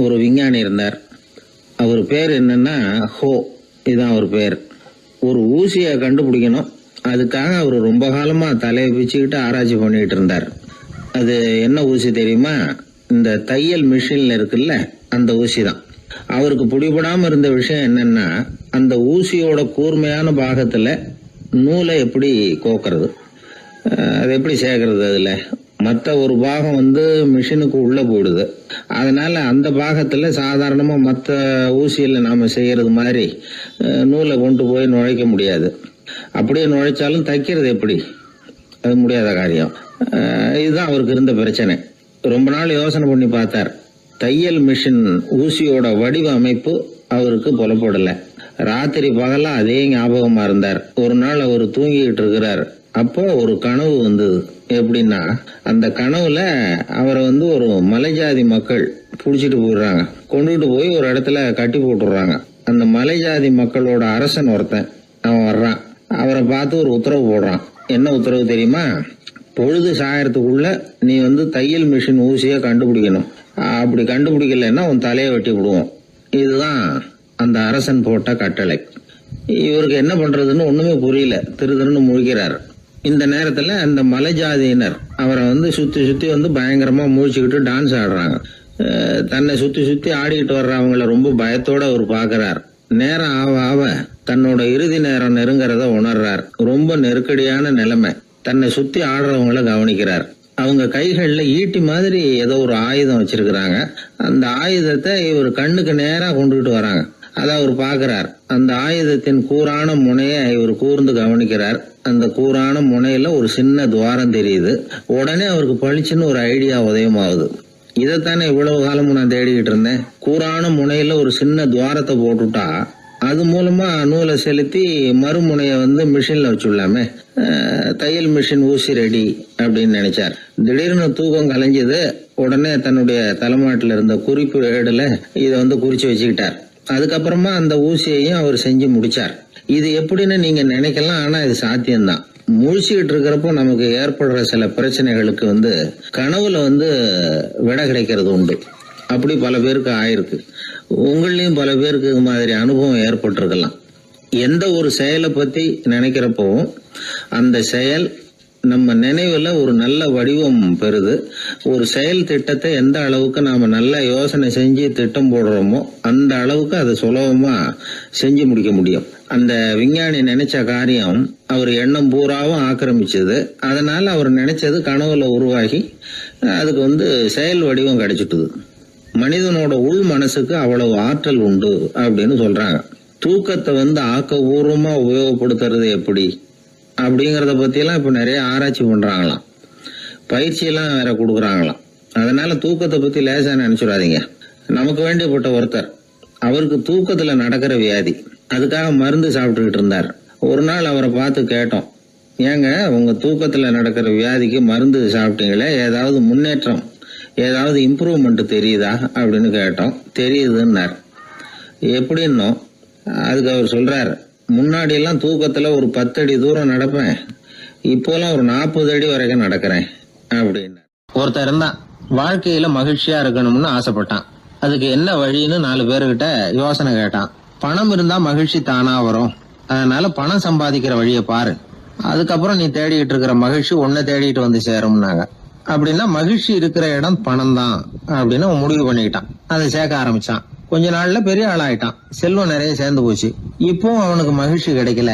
ஒரு விஞ்ஞானி இருந்தார். அவர் பேர் என்னன்னா ஹோ, இதுதான் அவர் பேர். ஒரு ஊசியை கண்டுபிடிக்கணும், அதுக்காக அவர் ரொம்ப காலமா தலையை பிச்சுக்கிட்டு ஆராய்ச்சி பண்ணிட்டு இருந்தார். அது என்ன ஊசி தெரியுமா? இந்த தையல் மிஷின்ல இருக்குல்ல, அந்த ஊசி தான். அவருக்கு பிடிபடாம இருந்த விஷயம் என்னன்னா, அந்த ஊசியோட கூர்மையான பாகத்துல நூலை எப்படி கோக்கிறது, அது எப்படி சேர்க்கறது. அதுல மற்ற ஒரு பாகம் மிஷினுக்கு உள்ள போயிடுது. அதனால அந்த பாகத்துல சாதாரணமா மற்ற ஊசியில நாம செய்யறது மாதிரி நூலை கொண்டு போய் நுழைக்க முடியாது. அப்படியே நுழைச்சாலும் தைக்கிறது எப்படி, அது முடியாத காரியம். இதுதான் அவருக்கு இருந்த பிரச்சனை. ரொம்ப நாள் யோசனை பண்ணி பார்த்தார். தையல் மிஷின் ஊசியோட வடிவ அமைப்பு அவருக்கு புலப்படல. ராத்திரி பகலா அதே ஞாபகமா இருந்தார். ஒரு நாள் அவர் தூங்கிட்டு இருக்கிறார். அப்போ ஒரு கனவு வந்தது. எப்படின்னா, அந்த கனவுல அவரை ஒரு மலைஜாதி மக்கள் புடிச்சிட்டு போயிடுறாங்க. கொண்டுட்டு போய் ஒரு இடத்துல கட்டி போட்டுடுறாங்க. அந்த மலைஜாதி மக்களோட அரசன் ஒருத்தன் அவன் வர்றான். அவரை பார்த்து ஒரு உத்தரவு போடுறான். என்ன உத்தரவு தெரியுமா? பொழுது சாயறதுக்குள்ள நீ தையல் மிஷின் ஊசியை கண்டுபிடிக்கணும். அப்படி கண்டுபிடிக்கலன்னா உன் தலையை வெட்டி விடுவோம். இதுதான் அந்த அரசன் போட்ட கட்டளை. இவருக்கு என்ன பண்றதுன்னு ஒண்ணுமே புரியல. திருன்னு முழிக்கிறார். இந்த நேரத்துல அந்த மலைஜாதியினர் அவரை சுத்தி சுத்தி பயங்கரமா முழிச்சுக்கிட்டு டான்ஸ் ஆடுறாங்க. தன்னை சுத்தி சுத்தி ஆடிக்கிட்டு வர்றவங்கள ரொம்ப பயத்தோட அவர் பாக்குறார். நேரம் ஆவ ஆவ தன்னோட இறுதி நேரம் நெருங்கிறத உணர்றார். ரொம்ப நெருக்கடியான நிலைமை. தன்னை சுத்தி ஆடுறவங்கள கவனிக்கிறார். அவங்க கைகள்ல ஈட்டி மாதிரி ஏதோ ஒரு ஆயுதம் வச்சிருக்கிறாங்க. அந்த ஆயுதத்தை இவர் கண்ணுக்கு நேரா கொண்டுகிட்டு வராங்க. அதை அவர் பாக்குறார். அந்த ஆயுதத்தின் கூரான முனையை இவர் கூர்ந்து கவனிக்கிறார். அந்த கூரான முனையில ஒரு சின்ன துவாரம் தெரியுது. உடனே அவருக்கு பளிச்சுன்னு ஒரு ஐடியா உதயமாகுது. இதைத்தானே இவ்வளவு காலமும் நான் தேடிக்கிட்டு இருந்தேன். கூரான முனையில ஒரு சின்ன துவாரத்தை போட்டுட்டா அது மூலமா நூலை செலுத்தி மறுமுனைய மிஷின்ல வச்சுடலாமே. தையல் மிஷின் ஊசி ரெடி அப்படின்னு நினைச்சார். திடீர்னு தூக்கம் கலைஞ்சது. உடனே தன்னுடைய தலைமாட்டில் இருந்த குறிப்பு ஏடுல இதை குறிச்சு வச்சுக்கிட்டார். அதுக்கப்புறமா அந்த ஊசியையும் அவர் செஞ்சு முடிச்சார். இது எப்படின்னு நீங்க நினைக்கலாம், ஆனா இது சாத்தியம்தான். முழிச்சுக்கிட்டு இருக்கிறப்போ நமக்கு ஏற்படுற சில பிரச்சனைகளுக்கு கனவுல விட கிடைக்கிறது உண்டு. அப்படி பல பேருக்கு ஆயிருக்கு. உங்களையும் பல பேருக்கு இது மாதிரி அனுபவம் ஏற்பட்டிருக்கலாம். எந்த ஒரு செயலை பத்தி நினைக்கிறப்பவும் அந்த செயல் நம்ம நினைவுல ஒரு நல்ல வடிவம் பெறுது. ஒரு செயல் திட்டத்தை எந்த அளவுக்கு நாம நல்ல யோசனை செஞ்சு திட்டம் போடுறோமோ அந்த அளவுக்கு அதை சுலபமா செஞ்சு முடிக்க முடியும். அந்த விஞ்ஞானி நினைச்ச காரியம் அவர் எண்ணம் பூராவும் ஆக்கிரமிச்சது. அதனால அவர் நினைச்சது கனவுல உருவாகி அதுக்கு செயல் வடிவம் கிடைச்சிட்டுது. மனிதனோட உள் மனசுக்கு அவ்வளவு ஆற்றல் உண்டு அப்படின்னு சொல்றாங்க. தூக்கத்தை ஆக்கபூர்வமா உபயோகப்படுத்துறது எப்படி அப்படிங்கறத பத்தி எல்லாம் இப்ப நிறைய ஆராய்ச்சி பண்றாங்களாம். பயிற்சி எல்லாம் வேற கொடுக்குறாங்களாம். அதனால தூக்கத்தை பத்தி லேசா நினைச்சுடாதீங்க. நமக்கு வேண்டியப்பட்ட ஒருத்தர், அவருக்கு தூக்கத்துல நடக்கிற வியாதி, அதுக்காக மருந்து சாப்பிட்டுக்கிட்டு இருந்தார். ஒரு நாள் அவரை பார்த்து கேட்டோம், ஏங்க உங்க தூக்கத்துல நடக்கிற வியாதிக்கு மருந்து சாப்பிட்டீங்களே, ஏதாவது முன்னேற்றம், ஏதாவது இம்ப்ரூவ்மெண்ட் தெரியுதா அப்படின்னு கேட்டோம். தெரியுதுன்னார். எப்படின்னோ அதுக்கு அவர் சொல்றாரு, முன்னாடி எல்லாம் தூக்கத்துல ஒரு 10 அடி தூரம் நடப்பேன், இப்போலாம் ஒரு 40 அடி வரைக்கும் நடக்கிறேன் அப்படின்னு. ஒருத்தர் இருந்தான், வாழ்க்கையில மகிழ்ச்சியா இருக்கணும்னு ஆசைப்பட்டான். அதுக்கு என்ன வழின்னு 4 பேருகிட்ட யோசனை கேட்டான். பணம் இருந்தா மகிழ்ச்சி தானா வரும், அதனால பணம் சம்பாதிக்கிற வழியை பாரு, அதுக்கப்புறம் நீ தேடிட்டு இருக்கிற மகிழ்ச்சி உன்னை தேடிட்டு வந்து சேரும்னாங்க. அப்படின்னா மகிழ்ச்சி இருக்கிற இடம் பணம் தான் அப்படின்னு அவன் முடிவு பண்ணிக்கிட்டான். அதை சேர்க்க ஆரம்பிச்சான். கொஞ்ச நாள்ல பெரிய ஆளாயிட்டான். செல்வம் நிறைய சேர்ந்து போச்சு. இப்போ அவனுக்கு மகிழ்ச்சி கிடைக்கல.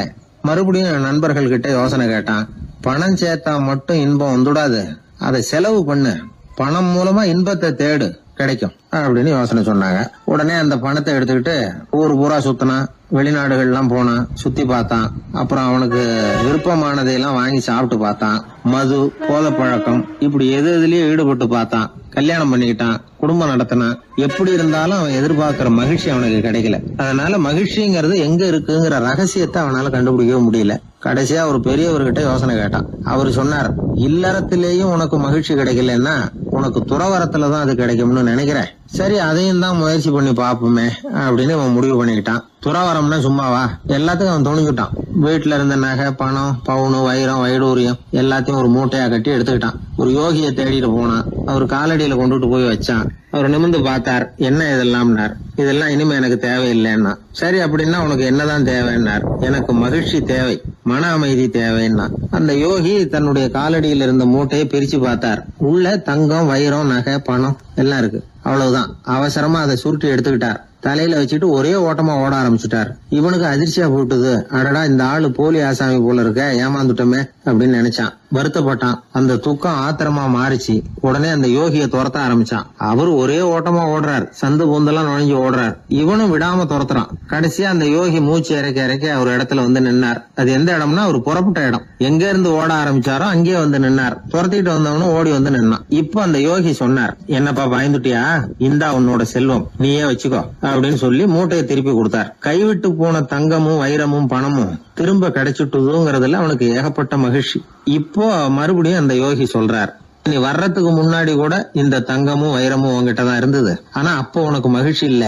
மறுபடியும் நண்பர்கள் கிட்ட யோசனை கேட்டான். பணம் சேர்த்தா மட்டும் இன்பம் வந்துடாது, அதை செலவு பண்ணு, பணம் மூலமா இன்பத்தை தேடு, கிடைக்கும் அப்படின்னு யோசனை சொன்னாங்க. உடனே அந்த பணத்தை எடுத்துக்கிட்டு ஊர் பூரா சுத்தினான். வெளிநாடுகள்லாம் போனான், சுத்தி பார்த்தான். அப்புறம் அவனுக்கு விருப்பமானதையெல்லாம் வாங்கி சாப்பிட்டு பார்த்தான். மது, போதை பழக்கம், இப்படி எதுலயும் ஈடுபட்டு பார்த்தான். கல்யாணம் பண்ணிக்கிட்டான், குடும்பம் நடத்தினான். எப்படி இருந்தாலும் அவன் எதிர்பார்க்கிற மகிழ்ச்சி அவனுக்கு கிடைக்கல. அதனால மகிழ்ச்சிங்கிறது எங்க இருக்குங்கிற ரகசியத்தை அவனால கண்டுபிடிக்கவே முடியல. கடைசியா ஒரு பெரியவர்கிட்ட யோசனை கேட்டான். அவர் சொன்னார், இல்லறத்திலேயும் உனக்கு மகிழ்ச்சி கிடைக்கலன்னா உனக்கு துறவரத்துலதான் அது கிடைக்கும்னு நினைக்கிறேன். சரி, அதையும் தான் முயற்சி பண்ணி பாப்போமே அப்படின்னு அவன் முடிவு பண்ணிக்கிட்டான். துறவரம்னா சும்மாவா? எல்லாத்துக்கும் அவன் துணிஞ்சுட்டான். வீட்டுல இருந்த நகை, பணம், பவுனு, வைரம், வைடூரியம் எல்லாத்தையும் ஒரு மூட்டையா கட்டி எடுத்துக்கிட்டான். ஒரு யோகியை தேடிட்டு போனான். அவர் காலடியில கொண்டுட்டு போய் வச்சான். அவர் நிமிர்ந்து பார்த்தார். என்ன இதெல்லாம்னார். இதெல்லாம் இனிமே எனக்கு தேவையில்லைன்னா. சரி, அப்படின்னா உனக்கு என்னதான் தேவைன்னார். எனக்கு மகிழ்ச்சி தேவை, மன அமைதி தேவைன்னா. அந்த யோகி தன்னுடைய காலடியில் இருந்த மூட்டையை பிரிச்சு பார்த்தார். உள்ள தங்கம், வைரம், நகை, பணம் எல்லாம் இருக்கு. அவ்வளவுதான். அவசரமா அதை சுருட்டி எடுத்துக்கிட்டார். தலையில வச்சுட்டு ஒரே ஓட்டமா ஓட ஆரம்பிச்சுட்டார். இவனுக்கு அதிர்ச்சியா போட்டுது. அடடா, இந்த ஆளு போலி ஆசாமி போல இருக்க, ஏமாந்துட்டோமே அப்படின்னு நினைச்சான். வருத்தப்பட்டான். அந்த துக்கம் ஆத்திரமா மாறிச்சு. உடனே அந்த யோகியை துரத்த ஆரம்பிச்சான். அவரு ஒரே ஓட்டமா ஓடுறார். சந்து பூந்தெல்லாம் நுழைஞ்சு ஓடுறார். இவனும் விடாம துரத்துறான். கடைசியா அந்த யோகி மூச்சு இறக்க ஒரு இடத்துல வந்து நின்னார். அது எந்த இடம்னா ஒரு புறப்பட்ட இடம். எங்க இருந்து ஓட ஆரம்பிச்சாரோ அங்கே வந்து நின்னார். துரத்திட்டு வந்தவனும் ஓடி வந்து நின்னான். இப்ப அந்த யோகி சொன்னார், என்னப்பா பயந்துட்டியா? இந்தா உன்னோட செல்வம், நீயே வச்சுக்கோ அப்படின்னு சொல்லி மூட்டையை திருப்பி கொடுத்தார். கைவிட்டு போன தங்கமும் வைரமும் பணமும் திரும்ப கிடைச்சிட்டுதுங்கிறதுல அவனுக்கு ஏகப்பட்ட மகிழ்ச்சி. இப்போ மறுபடியும் அந்த யோகி சொல்றார், நீ வர்றதுக்கு முன்னாடி கூட இந்த தங்கமும் வைரமும் உங்ககிட்டதான் இருந்தது. ஆனா அப்போ உனக்கு மகிழ்ச்சி இல்ல.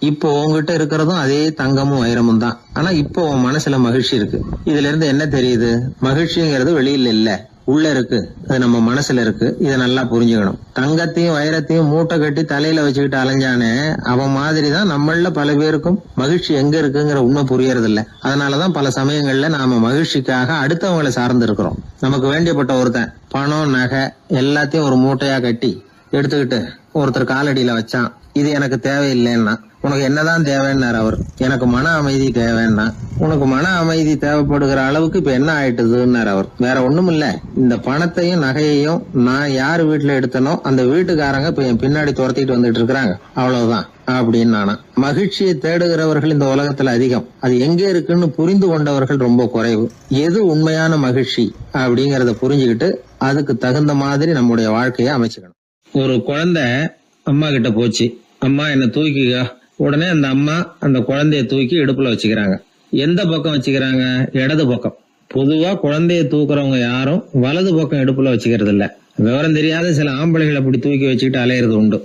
இப்போ உங்ககிட்ட இருக்கிறதும் அதே தங்கமும் வைரமும் தான். ஆனா இப்போ உன் மனசுல மகிழ்ச்சி இருக்கு. இதுல இருந்து என்ன தெரியுது? மகிழ்ச்சிங்கிறது வெளியில இல்ல, உள்ள இருக்கு. அது நம்ம மனசுல இருக்கு. இதை நல்லா புரிஞ்சுக்கணும். தங்கத்தையும் வைரத்தையும் மூட்டை கட்டி தலையில வச்சுக்கிட்டு அலைஞ்சானே, அவன் மாதிரிதான் நம்மள பல பேருக்கும் மகிழ்ச்சி எங்க இருக்குங்கிற உண்மை புரியறது இல்ல. அதனாலதான் பல சமயங்கள்ல நாம மகிழ்ச்சிக்காக அடுத்தவங்களை சார்ந்து இருக்கிறோம். நமக்கு வேண்டியப்பட்ட ஒருத்தன் பணம், நகை எல்லாத்தையும் ஒரு மூட்டையா கட்டி எடுத்துக்கிட்டு ஒருத்தர் காலடியில வச்சான். இது எனக்கு தேவையில்லைன்னா. உனக்கு என்னதான் தேவைன்னார் அவர். எனக்கு மன அமைதி தேவைன்னா. உனக்கு மன அமைதி தேவைப்படுகிற அளவுக்கு இப்ப என்ன ஆயிட்டுதுன்னார் அவர். வேற ஒண்ணும் இல்ல, இந்த பணத்தையும் நகையையும் நான் யாரு வீட்டுல எடுத்தனோ அந்த வீட்டுக்காரங்க இப்ப என் பின்னாடி துரத்திட்டு வந்துட்டு இருக்கிறாங்க, அவ்வளவுதான் அப்படின்னு நானா. மகிழ்ச்சியை தேடுகிறவர்கள் இந்த உலகத்துல அதிகம். அது எங்க இருக்குன்னு புரிந்து கொண்டவர்கள் ரொம்ப குறைவு. எது உண்மையான மகிழ்ச்சி அப்படிங்கறத புரிஞ்சுக்கிட்டு அதுக்கு தகுந்த மாதிரி நம்முடைய வாழ்க்கையை அமைச்சுக்கணும். ஒரு குழந்தை அம்மா கிட்ட போச்சு, அம்மா என்ன தூக்கிக்க. உடனே அந்த அம்மா அந்த குழந்தைய தூக்கி இடுப்புல வச்சுக்கிறாங்க. எந்த பக்கம் வச்சுக்கிறாங்க? இடது பக்கம். பொதுவா குழந்தைய தூக்குறவங்க யாரும் வலது பக்கம் இடுப்புல வச்சுக்கிறது இல்ல. விவரம் தெரியாத சில ஆம்பளைகளை அப்படி தூக்கி வச்சுக்கிட்டு அலையிறது உண்டு.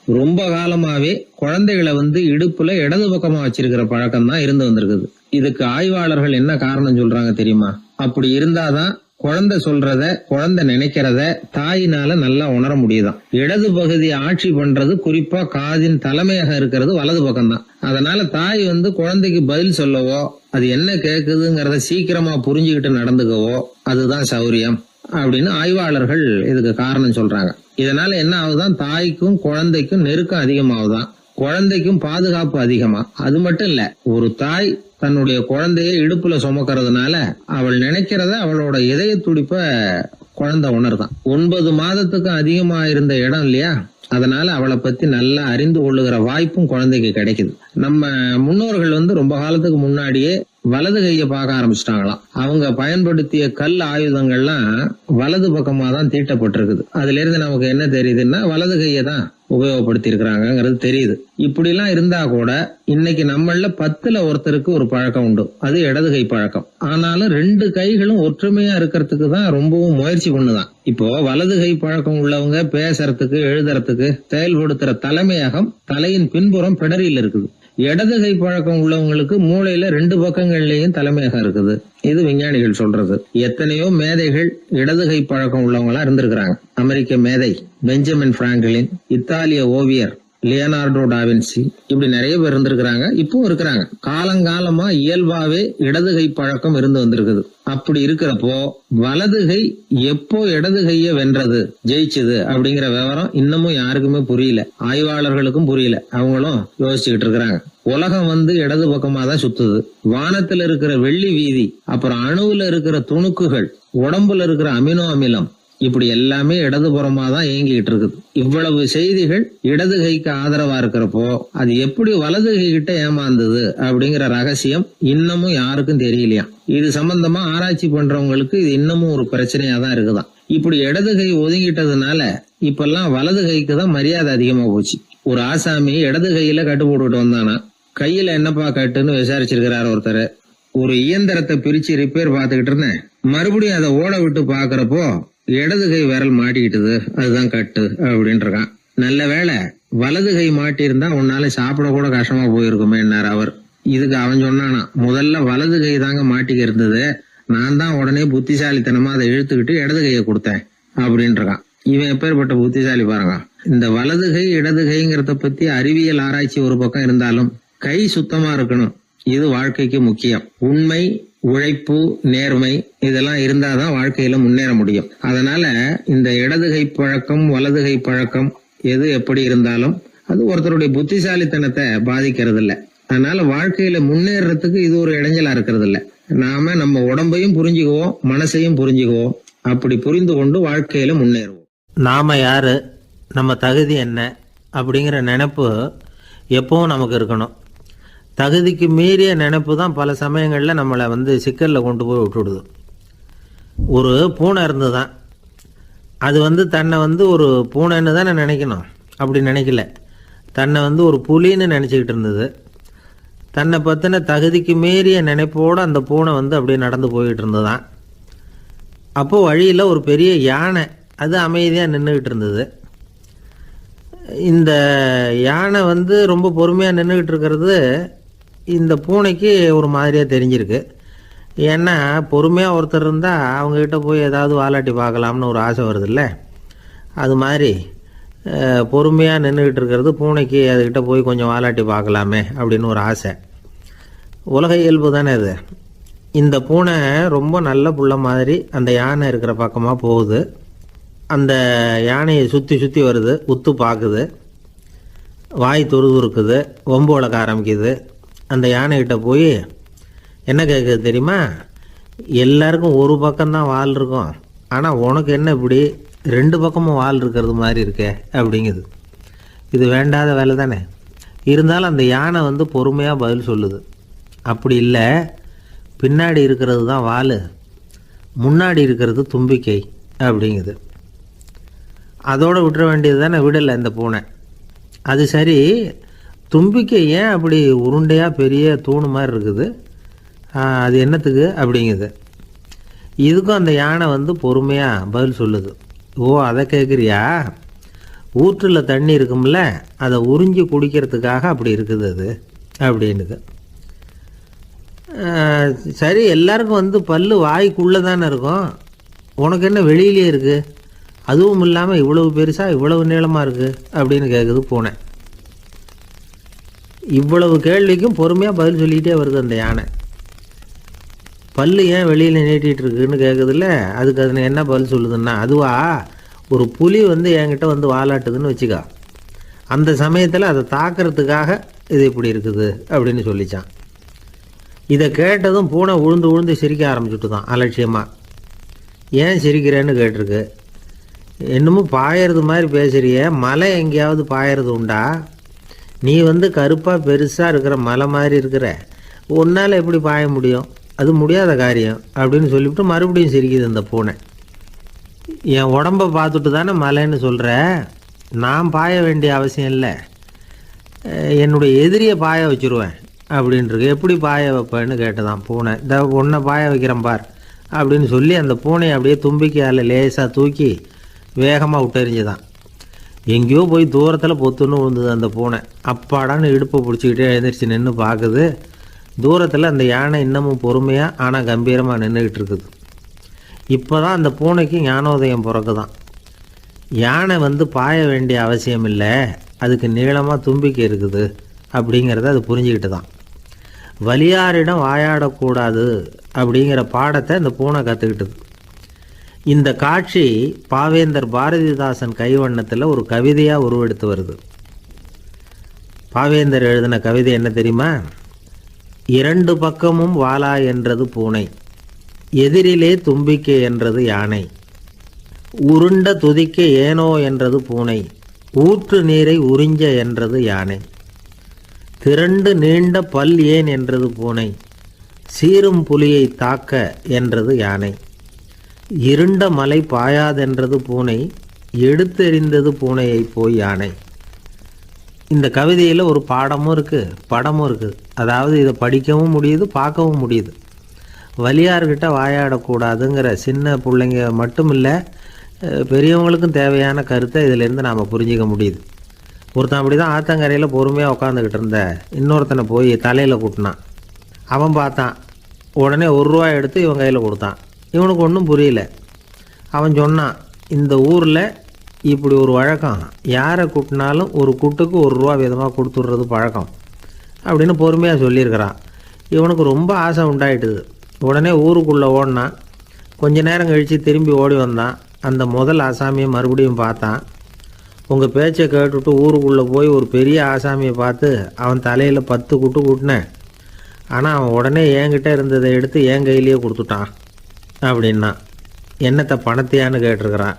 ரொம்ப காலமாவே குழந்தைகளை இடுப்புல இடது பக்கமா வச்சிருக்கிற பழக்கம் தான் இருந்து வந்திருக்குது. இதுக்கு ஆய்வாளர்கள் என்ன காரணம் சொல்றாங்க தெரியுமா? அப்படி இருந்தாதான் குழந்தை சொல்றத, குழந்தை நினைக்கிறத தாயினால நல்லா உணர முடியுதாம். இடது பகுதி ஆட்சி பண்றது, குறிப்பா காதின் தலைமையாக இருக்கிறது வலது பக்கம் தான். அதனால தாய் குழந்தைக்கு பதில் சொல்லவோ, அது என்ன கேக்குதுங்கிறத சீக்கிரமா புரிஞ்சுக்கிட்டு நடந்துக்கவோ அதுதான் சௌரியம் அப்படின்னு ஆய்வாளர்கள் இதுக்கு காரணம் சொல்றாங்க. இதனால என்ன ஆகுதான்? தாய்க்கும் குழந்தைக்கும் நெருக்கம் அதிகமாகுதான், குழந்தைக்கும் பாதுகாப்பு அதிகமா. அது மட்டும் இல்ல, ஒரு தாய் தன்னுடைய குழந்தைய இடுப்புல சுமக்கிறதுனால அவள் நினைக்கிறத, அவளோட இதய துடிப்ப குழந்தை உணர்தான். 9 மாதத்துக்கு அதிகமா இருந்த இடம் இல்லையா, அதனால அவளை பத்தி நல்லா அறிந்து கொள்ளுகிற வாய்ப்பும் குழந்தைக்கு கிடைக்குது. நம்ம முன்னோர்கள் ரொம்ப காலத்துக்கு முன்னாடியே வலது கைய பார்க்க ஆரம்பிச்சிட்டாங்களாம். அவங்க பயன்படுத்திய கல் ஆயுதங்கள்லாம் வலது பக்கமா தான் தீட்டப்பட்டிருக்குது. அதுல இருந்து நமக்கு என்ன தெரியுதுன்னா, வலது கையை தான் உபயோகப்படுத்தி இருக்கிறாங்கிறது தெரியுது. இப்படி எல்லாம் இருந்தா கூட இன்னைக்கு நம்மள 10ல் ஒருத்தருக்கு ஒரு பழக்கம் உண்டு, அது இடது கை பழக்கம். ஆனாலும் 2 கைகளும் ஒற்றுமையா இருக்கிறதுக்கு தான் ரொம்பவும் முயற்சி பண்ணுதான். இப்போ வலது கை பழக்கம் உள்ளவங்க பேசுறதுக்கு, எழுதுறதுக்கு, செயல்படுத்துற தலைமையகம் தலையின் பின்புறம் பிடரியில் இருக்குது. இடது கை பழக்கம் உள்ளவங்களுக்கு மூளையில 2 பக்கங்கள்லயும் தலைமையகம் இருக்குது. இது விஞ்ஞானிகள் சொல்றது. எத்தனையோ மேதைகள் இடது கை பழக்கம் உள்ளவங்களா இருந்திருக்கிறாங்க. அமெரிக்க மேதை பெஞ்சமின் பிராங்கிலின், இத்தாலிய ஓவியர் லியோனார்டோ டாவின்சி, இப்படி நிறைய பேர் இருந்திருக்கிறாங்க, இப்பவும் இருக்கிறாங்க. காலங்காலமா இயல்பாவே இடது கை பழக்கம் இருந்து வந்திருக்குது. அப்படி இருக்கிறப்போ வலது கை எப்போ இடது கைய வென்றது, ஜெயிச்சது அப்படிங்கிற விவரம் இன்னமும் யாருக்குமே புரியல. ஆய்வாளர்களுக்கும் புரியல. அவங்களும் யோசிச்சுக்கிட்டு இருக்கிறாங்க. உலகம் இடது பக்கமா தான் சுத்துது. வானத்துல இருக்கிற வெள்ளி வீதி, அப்புறம் அணுவுல இருக்கிற துணுக்குகள், உடம்புல இருக்கிற அமினோ அமிலம், இப்படி எல்லாமே இடதுபுறமா தான் இயங்கிட்டு இருக்குது. இவ்வளவு செய்திகள் இடது கைக்கு ஆதரவா இருக்கிறப்போ அது எப்படி வலது கை கிட்ட ஏமாந்தது அப்படிங்கிற ரகசியம் இன்னமும் யாருக்கும் தெரியலையா. இது சம்பந்தமா ஆராய்ச்சி பண்றவங்களுக்கு இது இன்னமும் ஒரு பிரச்சனையா தான் இருக்குதான். இப்படி இடது கை ஒதுங்கிட்டதுனால இப்பெல்லாம் வலது கைக்கு தான் மரியாதை அதிகமா போச்சு. ஒரு ஆசாமி இடது கையில கட்டு போட்டுட்டு வந்தானா, கையில என்னப்பா கட்டுன்னு விசாரிச்சிருக்கிறார் ஒருத்தர். ஒரு இயந்திரத்தை பிரிச்சு ரிப்பேர் பார்த்துக்கிட்டு இருந்தேன், மறுபடியும் அதை ஓட விட்டு பாக்குறப்போ இடது கை விரல் மாட்டிக்கிட்டது, அதுதான் கட்டு அப்படின்ட்டு இருக்கான். நல்ல வேளை வலது கை மாட்டியிருந்தா உன்னால சாப்பிட கூட கஷ்டமா போயிருக்குமே என்னார் அவர். இதுக்கு அவன் சொன்னானா, முதல்ல வலது கை தாங்க மாட்டிக்க இருந்தது, நான் தான் உடனே புத்திசாலித்தனமா அதை இழுத்துக்கிட்டு இடது கையை கொடுத்தேன் அப்படின்ட்டு இருக்கான். இவன் எப்பேற்பட்ட புத்திசாலி பாருங்க. இந்த வலதுகை இடதுகைங்கிறத பத்தி அறிவியல் ஆராய்ச்சி ஒரு பக்கம் இருந்தாலும் கை சுத்தமா இருக்கணும், இது வாழ்க்கைக்கு முக்கியம். உண்மை, உழைப்பு, நேர்மை இதெல்லாம் இருந்தாதான் வாழ்க்கையில முன்னேற முடியும். அதனால இந்த இடதுகை பழக்கம் வலதுகை பழக்கம் எது எப்படி இருந்தாலும் அது ஒருத்தருடைய புத்திசாலித்தனத்தை பாதிக்கிறது இல்ல. அதனால வாழ்க்கையில முன்னேறதுக்கு இது ஒரு இடைஞ்சலா இருக்கிறது இல்ல. நாம நம்ம உடம்பையும் புரிஞ்சுக்குவோம், மனசையும் புரிஞ்சுக்குவோம். அப்படி புரிந்து கொண்டு வாழ்க்கையில முன்னேறுவோம். நாம யாரு, நம்ம தகுதி என்ன அப்படிங்கிற நினைப்பு எப்பவும் நமக்கு இருக்கணும். தகுதிக்கு மீறிய நினைப்பு தான் பல சமயங்களில் நம்மளை சிக்கலில் கொண்டு போய் விட்டுடுது. ஒரு பூனை இருந்து தான் அது தன்னை ஒரு பூனைன்னு தானே நினைக்கணும். அப்படி நினைக்கல, தன்னை ஒரு புலின்னு நினச்சிக்கிட்டு இருந்தது. தன்னை பற்றின தகுதிக்கு மீறிய நினைப்போடு அந்த பூனை அப்படியே நடந்து போய்கிட்டு இருந்ததுதான். அப்போது வழியில் ஒரு பெரிய யானை அது அமைதியாக நின்றுக்கிட்டு இருந்தது. இந்த யானை ரொம்ப பொறுமையாக நின்றுக்கிட்டு இருக்கிறது இந்த பூனைக்கு ஒரு மாதிரியாக தெரிஞ்சிருக்கு. ஏன்னா பொறுமையாக ஒருத்தர் இருந்தால் அவங்கக்கிட்ட போய் ஏதாவது வாலாட்டி பார்க்கலாம்னு ஒரு ஆசை வருதில்ல. அது மாதிரி பொறுமையாக நின்றுக்கிட்டு இருக்கிறது பூனைக்கு அதுக்கிட்ட போய் கொஞ்சம் வாலாட்டி பார்க்கலாமே அப்படின்னு ஒரு ஆசை. உலக இயல்பு தானே அது. இந்த பூனை ரொம்ப நல்ல புள்ள மாதிரி அந்த யானை இருக்கிற பக்கமாக போகுது. அந்த யானையை சுற்றி சுற்றி வருது, உத்து பார்க்குது, வாய் துருதுருக்குது, வம்பு வளர்க்க ஆரம்பிக்குது. அந்த யானைகிட்ட போய் என்ன கேட்குது தெரியுமா? எல்லாருக்கும் ஒரு பக்கம்தான் வால் இருக்கும், ஆனால் உனக்கு என்ன இப்படி 2 பக்கமும் வால் இருக்கிறது மாதிரி இருக்கே அப்படிங்குது. இது வேண்டாத வேலை தானே. இருந்தாலும் அந்த யானை பொறுமையாக பதில் சொல்லுது. அப்படி இல்லை, பின்னாடி இருக்கிறது தான் வால், முன்னாடி இருக்கிறது தும்பிக்கை அப்படிங்குது. அதோடு விட்டுற வேண்டியது தானே. விடலை இந்த பூனை. அது சரி, தும்பிக்கை ஏன் அப்படி உருண்டையாக பெரிய தூணு மாதிரி இருக்குது, அது என்னத்துக்கு அப்படிங்குது. இதுக்கும் அந்த யானை பொறுமையாக பதில் சொல்லுது. ஓ, அதை கேட்குறியா? ஊற்றில் தண்ணி இருக்கும்ல, அதை உறிஞ்சி குடிக்கிறதுக்காக அப்படி இருக்குது அது அப்படின்னுது. சரி, எல்லாருக்கும் பல்லு வாய்க்குள்ளே தானே இருக்கும், உனக்கு என்ன வெளியிலே இருக்குது, அதுவும் இல்லாமல் இவ்வளவு பெருசாக இவ்வளவு நீளமாக இருக்குது அப்படின்னு கேட்குது பூனை. இவ்வளவு கேள்விக்கும் பொறுமையாக பதில் சொல்லிக்கிட்டே வருது அந்த யானை. பல்லு ஏன் வெளியில் நீட்டிகிட்டு இருக்குன்னு கேட்குதுல்ல, அதுக்கு அது என்ன பதில் சொல்லுதுன்னா, அதுவா ஒரு புலி என்கிட்ட வாலாட்டுதுன்னு வச்சுக்கா, அந்த சமயத்தில் அதை தாக்கிறதுக்காக இது இப்படி இருக்குது அப்படின்னு சொல்லிச்சான். இதை கேட்டதும் பூனை உழுந்து உழுந்து சிரிக்க ஆரம்பிச்சுட்டு தான் அலட்சியமாக. ஏன் சிரிக்கிறேன்னு கேட்டிருக்கு. என்னமோ பாயறது மாதிரி பேசுகிறிய, மலை எங்கேயாவது பாயறது உண்டா? நீ கருப்பாக பெருசாக இருக்கிற மலை மாதிரி இருக்கிற, உன்னால் எப்படி பாய முடியும், அது முடியாத காரியம் அப்படின்னு சொல்லிவிட்டு மறுபடியும் சிரிக்குது அந்த பூனை. என் உடம்பை பார்த்துட்டு தானே மலைன்னு சொல்கிற, நான் பாய வேண்டிய அவசியம் இல்லை, என்னுடைய எதிரியை பாய வச்சுருவேன் அப்படின்ட்டுருக்கு. எப்படி பாய வைப்பேன்னு கேட்டதான் பூனை. இந்த ஒன்றை பாய வைக்கிறேன் பார் அப்படின்னு சொல்லி அந்த பூனையை அப்படியே தும்பிக்கையால் லேசாக தூக்கி வேகமாக விட்டெறிஞ்சுதான். எங்கேயோ போய் தூரத்தில் பொத்துன்னு விழுந்தது அந்த பூனை. அப்பாடான்னு இடுப்பை பிடிச்சிக்கிட்டே எழுந்திரிச்சு நின்று பார்க்குது. தூரத்தில் அந்த யானை இன்னமும் பொறுமையாக ஆனால் கம்பீரமாக நின்றுக்கிட்டு இருக்குது. இப்போ தான் அந்த பூனைக்கு ஞானோதயம் பிறக்குதான். யானை பாய வேண்டிய அவசியம் இல்லை, அதுக்கு நீளமாக தும்பிக்கை இருக்குது அப்படிங்கிறத அது புரிஞ்சுக்கிட்டு தான். வலியாரிடம் வாயாடக்கூடாது அப்படிங்கிற பாடத்தை இந்த பூனை கற்றுக்கிட்டது. இந்த காட்சி பாவேந்தர் பாரதிதாசன் கைவண்ணத்தில் ஒரு கவிதையாக உருவெடுத்து வருது. பாவேந்தர் எழுதின கவிதை என்ன தெரியுமா? 2 பக்கமும் வாலா என்றது பூனை, எதிரிலே தும்பிக்கை என்றது யானை, உருண்ட துதிக்க ஏனோ என்றது பூனை, ஊற்று நீரை உறிஞ்ச என்றது யானை, திரண்டு நீண்ட பல் ஏன் என்றது பூனை, சீரும் புலியை தாக்க என்றது யானை, இருண்ட மலை பாயாதென்றது பூனை, எடுத்தெறிந்தது பூனையை போய் யானை. இந்த கவிதையில் ஒரு பாடமும் இருக்குது, படமும் இருக்குது. அதாவது இதை படிக்கவும் முடியுது, பார்க்கவும் முடியுது. வலியார்கிட்ட வாயாடக்கூடாதுங்கிற சின்ன பிள்ளைங்க மட்டும் இல்லை, பெரியவங்களுக்கும் தேவையான கருத்தை இதிலேருந்து நாம் புரிஞ்சிக்க முடியுது. ஒருத்தன் அப்படி தான் ஆத்தங்கரையில் பொறுமையாக உட்காந்துக்கிட்டு இருந்த இன்னொருத்தனை போய் தலையில் கூட்டினான். அவன் பார்த்தான், உடனே 1 ரூபாய் எடுத்து இவன் கையில் கொடுத்தான். இவனுக்கு ஒன்றும் புரியல. அவன் சொன்னான், இந்த ஊரில் இப்படி ஒரு வழக்கம், யாரை கூட்டினாலும் ஒரு கூட்டுக்கு ₹1 வீதமாக கொடுத்துட்றது பழக்கம் அப்படின்னு பொறுமையாக சொல்லியிருக்கிறான். இவனுக்கு ரொம்ப ஆசை உண்டாயிட்டுது. உடனே ஊருக்குள்ளே ஓடினான். கொஞ்ச நேரம் கழித்து திரும்பி ஓடி வந்தான். அந்த முதல் ஆசாமியை மறுபடியும் பார்த்தான். உங்கள் பேச்சை கேட்டுவிட்டு ஊருக்குள்ளே போய் ஒரு பெரிய ஆசாமியை பார்த்து அவன் தலையில் 10 குட்டு கூட்டினேன். ஆனால் அவன் உடனே என்கிட்ட இருந்ததை எடுத்து என் கையிலேயே கொடுத்துட்டான் அப்படின்னா. என்னத்தை பணத்தையான்னு கேட்டிருக்கிறான்.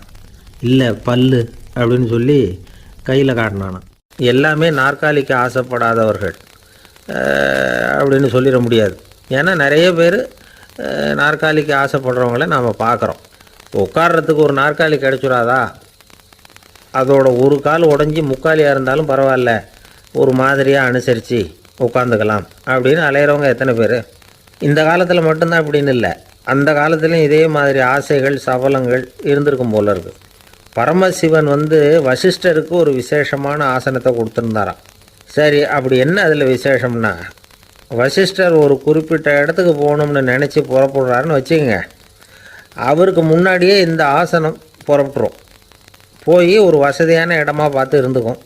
இல்லை பல்லு அப்படின்னு சொல்லி கையில் காட்டினானான். எல்லாமே நாற்காலிக்கு ஆசைப்படாதவர்கள் அப்படின்னு சொல்லிட முடியாது. ஏன்னா நிறைய பேர் நாற்காலிக்கு ஆசைப்படுறவங்கள நாம் பார்க்குறோம். உட்கார்றதுக்கு ஒரு நாற்காலி கிடைச்சிடாதா, அதோட ஒரு கால் உடஞ்சி முக்காலியாக இருந்தாலும் பரவாயில்ல, ஒரு மாதிரியாக அனுசரித்து உட்காந்துக்கலாம் அப்படின்னு அலையிறவங்க எத்தனை பேர். இந்த காலத்தில் மட்டும்தான் அப்படின்னு இல்லை, அந்த காலத்துலேயும் இதே மாதிரி ஆசைகள் சபலங்கள் இருந்திருக்கும் போல இருக்குது. பரமசிவன் வசிஷ்டருக்கு ஒரு விசேஷமான ஆசனத்தை கொடுத்துருந்தாராம். சரி, அப்படி என்ன அதில் விசேஷம்னா, வசிஷ்டர் ஒரு குறிப்பிட்ட இடத்துக்கு போகணும்னு நினச்சி புறப்படுறாருன்னு வச்சுக்கோங்க. அவருக்கு முன்னாடியே இந்த ஆசனம் புறப்பட்டுரும். போய் ஒரு வசதியான இடமா பார்த்து இருந்துக்கும்.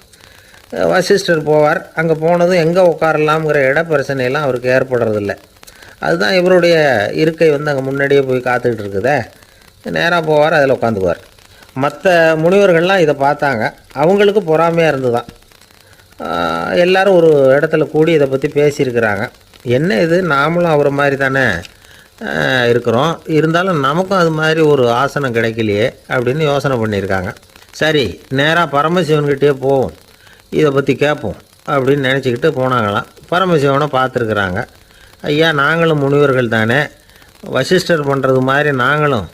வசிஷ்டர் போவார். அங்கே போனதும் எங்கே உட்காரலாம்ங்கிற இட பிரச்சனையெல்லாம் அவருக்கு ஏற்படுறதில்ல. அதுதான் இவருடைய இருக்கை அங்கே முன்னாடியே போய் காத்துக்கிட்டு இருக்குதே. நேராக போவார், அதில் உட்காந்துக்குவார். மற்ற முனிவர்கள்லாம் இதை பார்த்தாங்க. அவங்களுக்கு பொறாமையாக இருந்துதான். எல்லோரும் ஒரு இடத்துல கூடி இதை பற்றி பேசியிருக்கிறாங்க. என்ன இது, நாமளும் அவரை மாதிரி தானே இருக்கிறோம், இருந்தாலும் நமக்கும் அது மாதிரி ஒரு ஆசனம் கிடைக்கலையே அப்படின்னு யோசனை பண்ணியிருக்காங்க. சரி, நேராக பரமசிவன்கிட்டே போவோம், இதை பற்றி கேட்போம் அப்படின்னு நினச்சிக்கிட்டு போனாங்களாம். பரமசிவனை பார்த்துருக்குறாங்க. ஐயா, நாங்களும் முனிவர்கள் தானே, வசிஷ்டர் பண்ணுறது மாதிரி நாங்களும்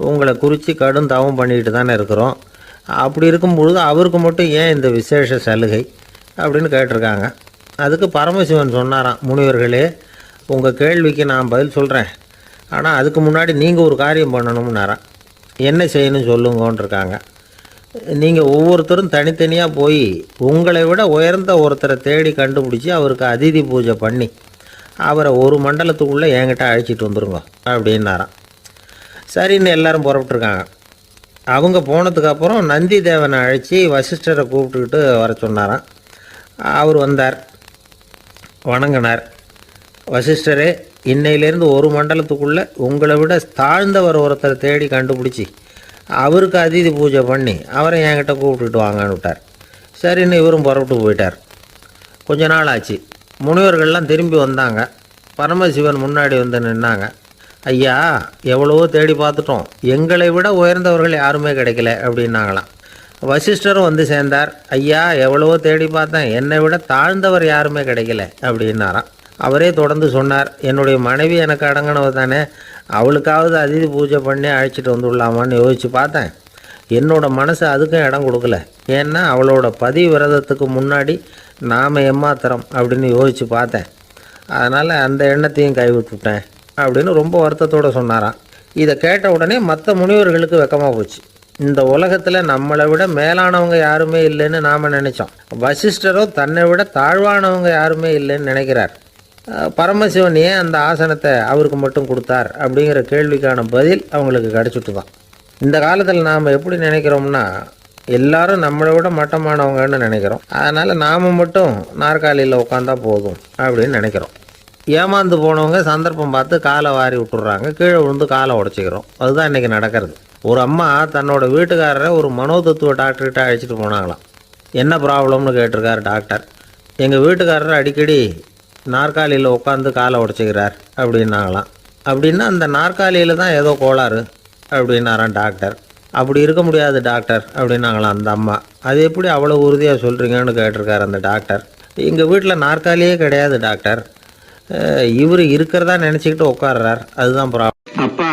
உங்களை குறித்து கடும் தவம் பண்ணிக்கிட்டு தானே இருக்கிறோம். அப்படி இருக்கும் பொழுது அவருக்கு மட்டும் ஏன் இந்த விசேஷ சலுகை அப்படின்னு கேட்டிருக்காங்க. அதுக்கு பரமசிவன் சொன்னாராம், முனிவர்களே, உங்கள் கேள்விக்கு நான் பதில் சொல்கிறேன், ஆனால் அதுக்கு முன்னாடி நீங்கள் ஒரு காரியம் பண்ணணும்னாராம். என்ன செய்யணும் சொல்லுங்கன்றிருக்காங்க. நீங்கள் ஒவ்வொருத்தரும் தனித்தனியாக போய் உங்களை விட உயர்ந்த ஒருத்தரை தேடி கண்டுபிடிச்சி அவருக்கு அதிதி பூஜை பண்ணி அவரை ஒரு மண்டலத்துக்குள்ளே என்கிட்ட அழைச்சிட்டு வந்துருங்க அப்படின்னாராம். சரின்னு எல்லாரும் புறப்பட்டுருக்காங்க. அவங்க போனதுக்கப்புறம் நந்தி தேவனை அழைச்சி வசிஷ்டரை கூப்பிட்டுக்கிட்டு வர சொன்னாராம். அவர் வந்தார், வணங்கினார். வசிஷ்டரே, இன்னையிலேருந்து ஒரு மண்டலத்துக்குள்ளே உங்களை விட தாழ்ந்தவர் ஒருத்தரை தேடி கண்டுபிடிச்சி அவருக்கு அதிதி பூஜை பண்ணி அவரை என்கிட்ட கூப்பிட்டுட்டு வாங்கன்னு விட்டார். சரின்னு இவரும் புறப்பட்டு போயிட்டார். கொஞ்ச நாள் ஆச்சு. முனிவர்கள்லாம் திரும்பி வந்தாங்க. பரமசிவன் முன்னாடி நின்னாங்க. ஐயா, எவ்வளவோ தேடி பார்த்துட்டோம், எங்களை விட உயர்ந்தவர்கள் யாருமே கிடைக்கல அப்படின்னாங்களாம். வசிஷ்டரும் சேர்ந்தார். ஐயா, எவ்வளவோ தேடி பார்த்தேன், என்னை விட தாழ்ந்தவர் யாருமே கிடைக்கல அப்படின்னாராம். அவரே தொடர்ந்து சொன்னார், என்னுடைய மனைவி எனக்கு அடங்கினவ தானே, அவளுக்காவது அதிதி பூஜை பண்ணி அழைச்சிட்டு வந்துடலாமான்னு யோசித்து பார்த்தேன். என்னோட மனசு அதுக்கும் இடம் கொடுக்கல. ஏன்னா அவளோட விரதத்துக்கு முன்னாடி நாம் ஏமாத்திரம் அப்படின்னு யோசித்து பார்த்தேன். அதனால் அந்த எண்ணத்தையும் கைவிட்டுவிட்டேன் அப்படின்னு ரொம்ப வருத்தத்தோடு சொன்னாராம். இதை கேட்ட உடனே மற்ற முனிவர்களுக்கு வெக்கமாக போச்சு. இந்த உலகத்தில் நம்மளை விட மேலானவங்க யாருமே இல்லைன்னு நாம் நினச்சோம். வசிஷ்டரோ தன்னை விட தாழ்வானவங்க யாருமே இல்லைன்னு நினைக்கிறார். பரமசிவன் ஏன் அந்த ஆசனத்தை அவருக்கு மட்டும் கொடுத்தார் அப்படிங்கிற கேள்விக்கான பதில் அவங்களுக்கு கிடச்சிட்டு தான். இந்த காலத்தில் நாம் எப்படி நினைக்கிறோம்னா, எல்லாரும் நம்மளை விட மட்டமானவங்கன்னு நினைக்கிறோம். அதனால் நாம் மட்டும் நாற்காலியில் உட்காந்தா போதும் அப்படின்னு நினைக்கிறோம். ஏமாந்து போனவங்க சந்தர்ப்பம் பார்த்து காலை வாரி விட்டுடுறாங்க, கீழே விழுந்து காலை உடச்சிக்கிறோம். அதுதான் இன்றைக்கி நடக்கிறது. ஒரு அம்மா தன்னோட வீட்டுக்காரரை ஒரு மனோதத்துவ டாக்டர்கிட்ட அழைச்சிட்டு போனாங்களாம். என்ன ப்ராப்ளம்னு கேட்டிருக்கார் டாக்டர். எங்கள் வீட்டுக்காரர் அடிக்கடி நாற்காலியில் உட்காந்து காலை உடச்சிக்கிறார் அப்படின்னாங்களாம். அப்படின்னா அந்த நாற்காலியில் தான் ஏதோ கோளாறு அப்படின்னாரான் டாக்டர். அப்படி இருக்க முடியாது டாக்டர் அப்படின்னாங்களாம் அந்த அம்மா. அது எப்படி அவ்வளோ உறுதியாக சொல்கிறீங்கன்னு கேட்டிருக்கார் அந்த டாக்டர். எங்கள் வீட்டில் நாற்காலியே கிடையாது டாக்டர், இவர் இருக்கிறதா நினச்சிக்கிட்டு உட்கார்றார், அதுதான் ப்ராப்ளம். அப்பா,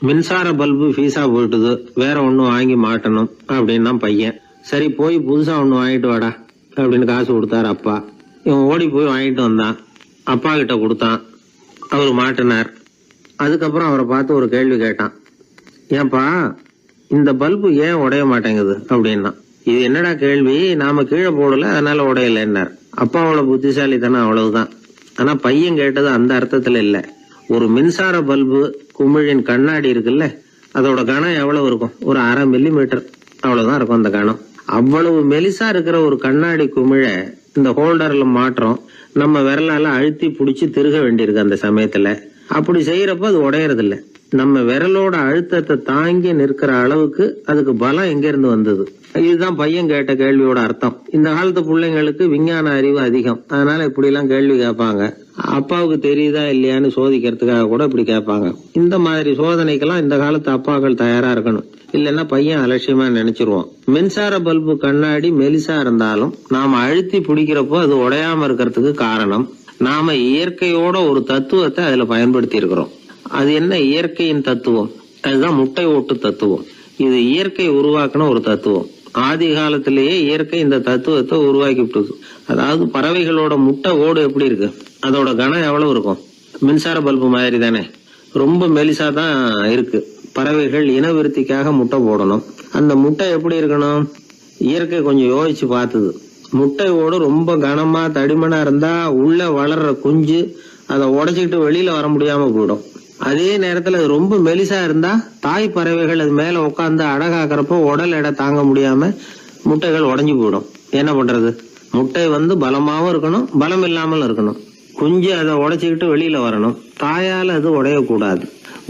மின்சார பல்பு ஃபீஸாக போயிட்டுது, வேற ஒன்றும் வாங்கி மாட்டணும் அப்படின்னா பையன். சரி, போய் புதுசாக ஒன்று வாங்கிட்டு வாடா அப்படின்னு காசு கொடுத்தாரு அப்பா. இவன் ஓடி போய் வாங்கிட்டு வந்தான். அப்பா கிட்ட கொடுத்தான். அவர் மாட்டினார். அதுக்கப்புறம் அவரை பார்த்து ஒரு கேள்வி கேட்டான். ஏன்பா, இந்த பல்பு ஏன் உடைய மாட்டேங்குது அப்படின்னா. இது என்னடா கேள்வி, நாம கீழே போடல அதனால உடையலைன்னார். அப்பாவோட புத்திசாலித்தனம் அவ்வளவுதான். ஆனா பையன் கேட்டது அந்த அர்த்தத்துல இல்ல. ஒரு மின்சார பல்பு குமிழின் கண்ணாடி இருக்குல்ல, அதோட கனம் எவ்வளவு இருக்கும், ஒரு 1/2 மில்லிமீட்டர். அவ்வளவுதான் இருக்கும் அந்த கணம். அவ்வளவு மெலிசா இருக்கிற ஒரு கண்ணாடி குமிழ இந்த ஹோல்டர்ல மாற்றம் நம்ம விரலால அழுத்தி புடிச்சு திருக வேண்டியிருக்கு அந்த சமயத்துல. அப்படி செய்யறப்ப அது உடையறது இல்ல. நம்ம விரலோட அழுத்தத்தை தாங்கி நிற்கிற அளவுக்கு அதுக்கு பலம் எங்க இருந்து வந்தது? இதுதான் பையன் கேட்ட கேள்வியோட அர்த்தம். இந்த காலத்து பிள்ளைங்களுக்கு விஞ்ஞான அறிவு அதிகம், அதனால இப்படி எல்லாம் கேள்வி கேட்பாங்க. அப்பாவுக்கு தெரியுதா இல்லையான்னு சோதிக்கிறதுக்காக கூட இப்படி கேட்பாங்க. இந்த மாதிரி சோதனைக்கெல்லாம் இந்த காலத்து அப்பாக்கள் தயாரா இருக்கணும். இல்லைன்னா பையன் அலட்சியமா நினைச்சிருவான். மின்சார பல்பு கண்ணாடி மெலிசா இருந்தாலும் நாம அழுத்தி பிடிக்கிறப்போ அது உடையாம இருக்கிறதுக்கு காரணம் நாம இயற்கையோட ஒரு தத்துவத்தை அதுல பயன்படுத்தி இருக்கிறோம். அது என்ன இயற்கையின் தத்துவம்? அதுதான் முட்டை ஓட்டு தத்துவம். இது இயற்கை உருவாக்குன ஒரு தத்துவம். ஆதி காலத்திலேயே இயற்கை இந்த தத்துவத்தை உருவாக்கி விட்டது. அதாவது பறவைகளோட முட்டை ஓடு எப்படி இருக்கு, அதோட கனம் எவ்வளவு இருக்கும்? மின்சார பல்பு மாதிரி தானே, ரொம்ப மெலிசா தான் இருக்கு. பறவைகள் இனவிருத்திக்காக முட்டை போடணும். அந்த முட்டை எப்படி இருக்கணும்? இயற்கை கொஞ்சம் யோசிச்சு பார்த்தது. முட்டை ஓடு ரொம்ப கனமா தடிமனா இருந்தா உள்ள வளர்ற குஞ்சு அதை உடைச்சிக்கிட்டு வெளியில வர முடியாம போயிடும். அதே நேரத்துல அது ரொம்ப மெலிசா இருந்தா தாய் பறவைகள் அது மேல உட்காந்து அடகாக்குறப்போ உடல் எடை தாங்க முடியாம முட்டைகள் உடைஞ்சு போயிடும். என்ன பண்றது? முட்டை பலமாவும் இருக்கணும், பலம் இல்லாமல் இருக்கணும். குஞ்சு அதை உடைச்சுக்கிட்டு வெளியில வரணும். தாயால அது உடையக்கூடாது.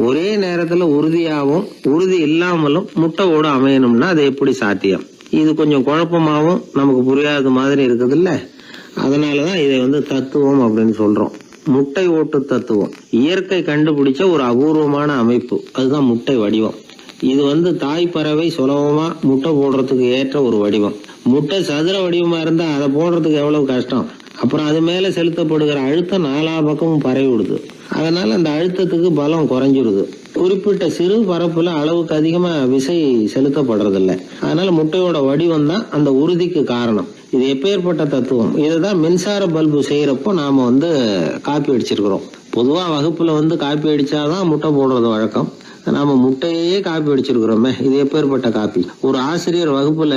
ஒரே நேரத்துல உறுதியாகவும் உறுதி இல்லாமலும் முட்டை ஓடு அமையணும்னா அது எப்படி சாத்தியம்? இது கொஞ்சம் குழப்பமாவும் நமக்கு புரியாத மாதிரி இருக்குது இல்ல. அதனாலதான் இதை தத்துவம் அப்படின்னு சொல்றோம். முட்டை ஓட்டு தத்துவம் இயற்கை கண்டுபிடிச்ச ஒரு அபூர்வமான அமைப்பு. அதுதான் முட்டை வடிவம். இது தாய் பறவை சுலபமா முட்டை போடுறதுக்கு ஏற்ற ஒரு வடிவம். முட்டை சதுர வடிவமா இருந்தா அதை போடுறதுக்கு எவ்வளவு கஷ்டம். அப்புறம் அது மேல செலுத்தப்படுகிற அழுத்தம் நாலா பக்கமும் பரவி விடுது. அதனால அந்த அழுத்தத்துக்கு பலம் குறைஞ்சிருது. குறிப்பிட்ட சிறு பரப்புல அளவுக்கு அதிகமா விசை செலுத்தப்படுறது இல்ல. அதனால முட்டையோட வடிவம் தான் அந்த உறுதிக்கு காரணம். இது எப்பேற்பட்ட தத்துவம். இதுதான் மின்சார பல்பு செய்யறப்போ நாம காப்பி அடிச்சிருக்கிறோம். பொதுவா வகுப்புல காப்பி அடிச்சாதான் முட்டை போடுறது வழக்கம். நாம முட்டையே காப்பி அடிச்சிருக்கிறோமே, இது எப்பேற்பட்ட காப்பி. ஒரு ஆசிரியர் வகுப்புல